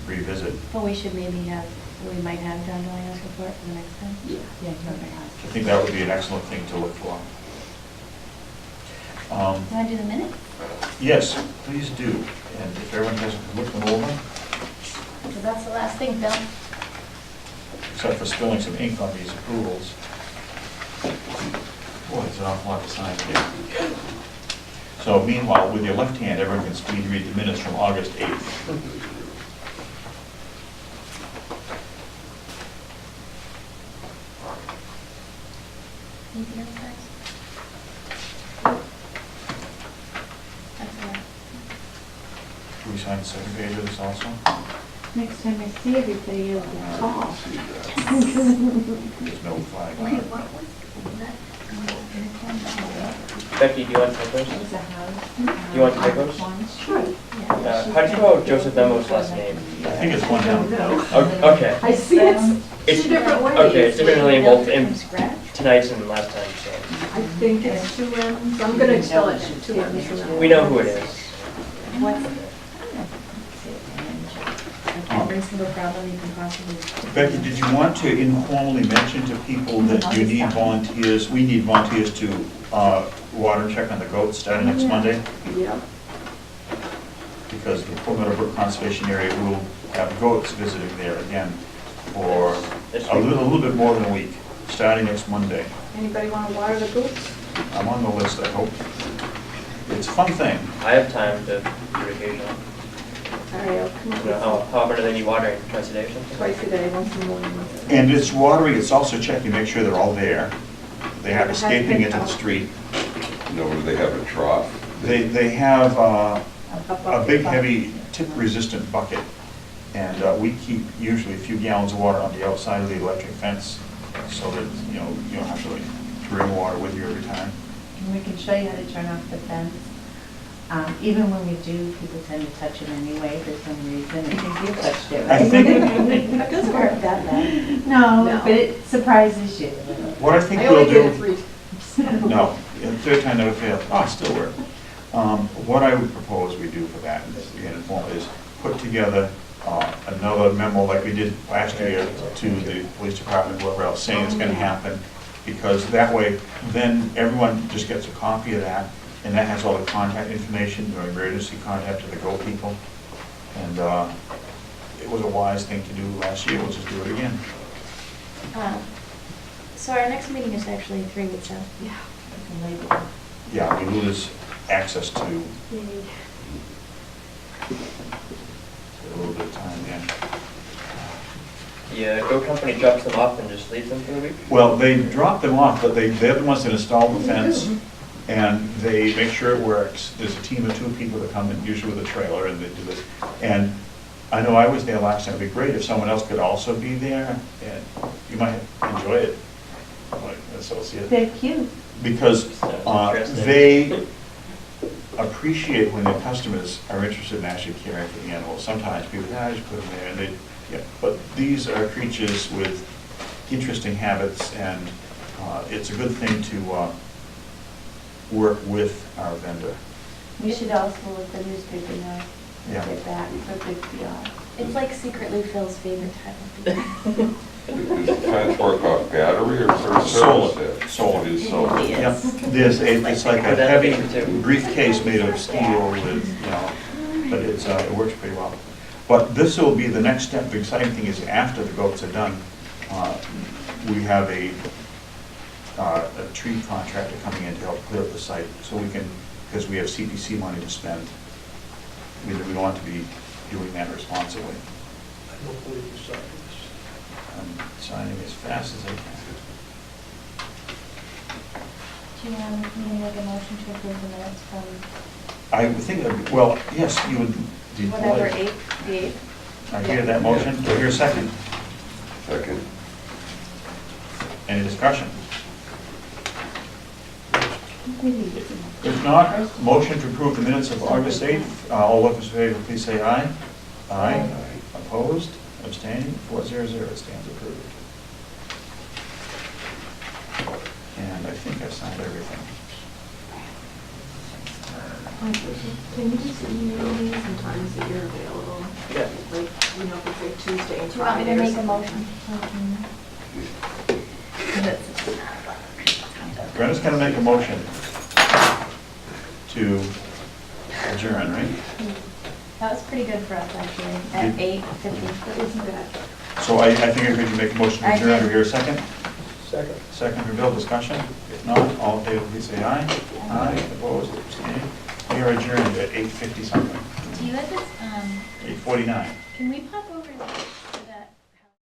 revisit. Well, we should maybe have, we might have John Delano's report for the next time. Yeah. I think that would be an excellent thing to look for. Want to do the minutes? Yes, please do. And if everyone has looked them over, Because that's the last thing, Bill. except for spilling some ink on these approvals. Boy, there's an awful lot to sign here. So meanwhile, with your left hand, everyone can speed read the minutes from August 8th. Anything else, guys? That's all. Do we sign the second page of this also? Next time I see everybody, you'll be tall. There's no flag on Okay, it. what was that? Becky, do you want to take those? It was a house. You want to take those? Sure. How do you spell Joseph Memo's last name? I think it's one down. Okay. I see it's two different ways. Okay, it's differently in both in From scratch? tonight's and last time, so. I think it's two M's. I'm gonna spell it two M's from now on. We know who it is. What's every single problem you can possibly. Becky, did you want to informally mention to people that you need volunteers, we need volunteers to water check on the goats starting next Monday? Yep. Because the Full Meadow Brook Conservation Area will have goats visiting there again for a little bit more than a week, starting next Monday. Anybody want to water the goats? I'm on the list, I hope. It's a fun thing. I have time to do occasional. All right, I'll come up You know, with how often do they need watering? Twice a day or something? twice a day, once in the morning, once at night. And it's watering, it's also checking, make sure they're all there. They have escaping into the street. No, do they have a trough? They have a Up, big, up. heavy, tip-resistant bucket, and we keep usually a few gallons of water on the outside of the electric fence, so that, you know, you don't have to like bring water with you every time. And we can show you how to turn off the fence. Even when we do, people tend to touch it anyway for some reason. I think you touched it, I right? think, It doesn't work that bad. No, No. but it surprises you. what I think I we'll only did it do, 3 times. no, the third time never fails, oh, it still worked. What I would propose we do for that, is, again, informal, is put together another memo like we did last year to the police department, whoever else, saying it's gonna happen, because that way, then everyone just gets a copy of that, and that has all the contact information, or emergency contact to the GO people. And it was a wise thing to do last year, we'll just do it again. So our next meeting is actually 3 weeks out. Yeah. Yeah, we lose access to Yay. a little bit of time, yeah. Yeah, Go Company drops them off and just leaves them for the week? Well, they drop them off, but they're the ones that install the fence, and they make sure it works. There's a team of 2 people that come in, usually with a trailer, and they do this. And I know I was there last time, it'd be great if someone else could also be there, and you might enjoy it, like an associate. They're cute. Because Interesting. they appreciate when their customers are interested in actually caring for the animals. Sometimes people, I just put them there, and they, yeah, but these are creatures with interesting habits, and it's a good thing to work with our vendor. We should also let the newspaper know. Yeah. Get back for good PR. It's like secretly Phil's favorite time of the year. Does the fence work off battery or is there a Solar. service there? Solar. It is solar. Yep, there's it's like a Put that heavy in too. briefcase made of steel with, you know, but it's, it works pretty well. But this will be the next step. The exciting thing is after the goats are done, we have a tree contractor coming in to help clear up the site, so we can, because we have CPC money to spend, we want to be doing that responsibly. I don't believe you saw this. I'm signing as fast as I can. Do you want me to make a motion to approve the minutes from I would think, well, yes, you would. do you- whatever, the 8th? I hear that motion. Do I hear a second? Second. Any discussion? If not, motion to approve the minutes of August 8th. All those in favor, please say aye. Aye. Opposed? Abstaining? 400. It stands approved. And I think I signed everything. Can you just email me sometimes that you're available? Yeah. Like, you know, if it's like Tuesday and Do you want me Friday to or make a something. motion? Brenda's going to make a motion to adjourn, right? That was pretty good for us, actually, at 8:50. That wasn't bad. So I think I heard you make a motion to I adjourn. Do did. we hear a second? Second. Second for Bill, discussion? If not, all in favor, please say aye. Aye. Opposed? Abstaining? We are adjourned at 8:50 something, Do you have this, 8:49. can we pop over?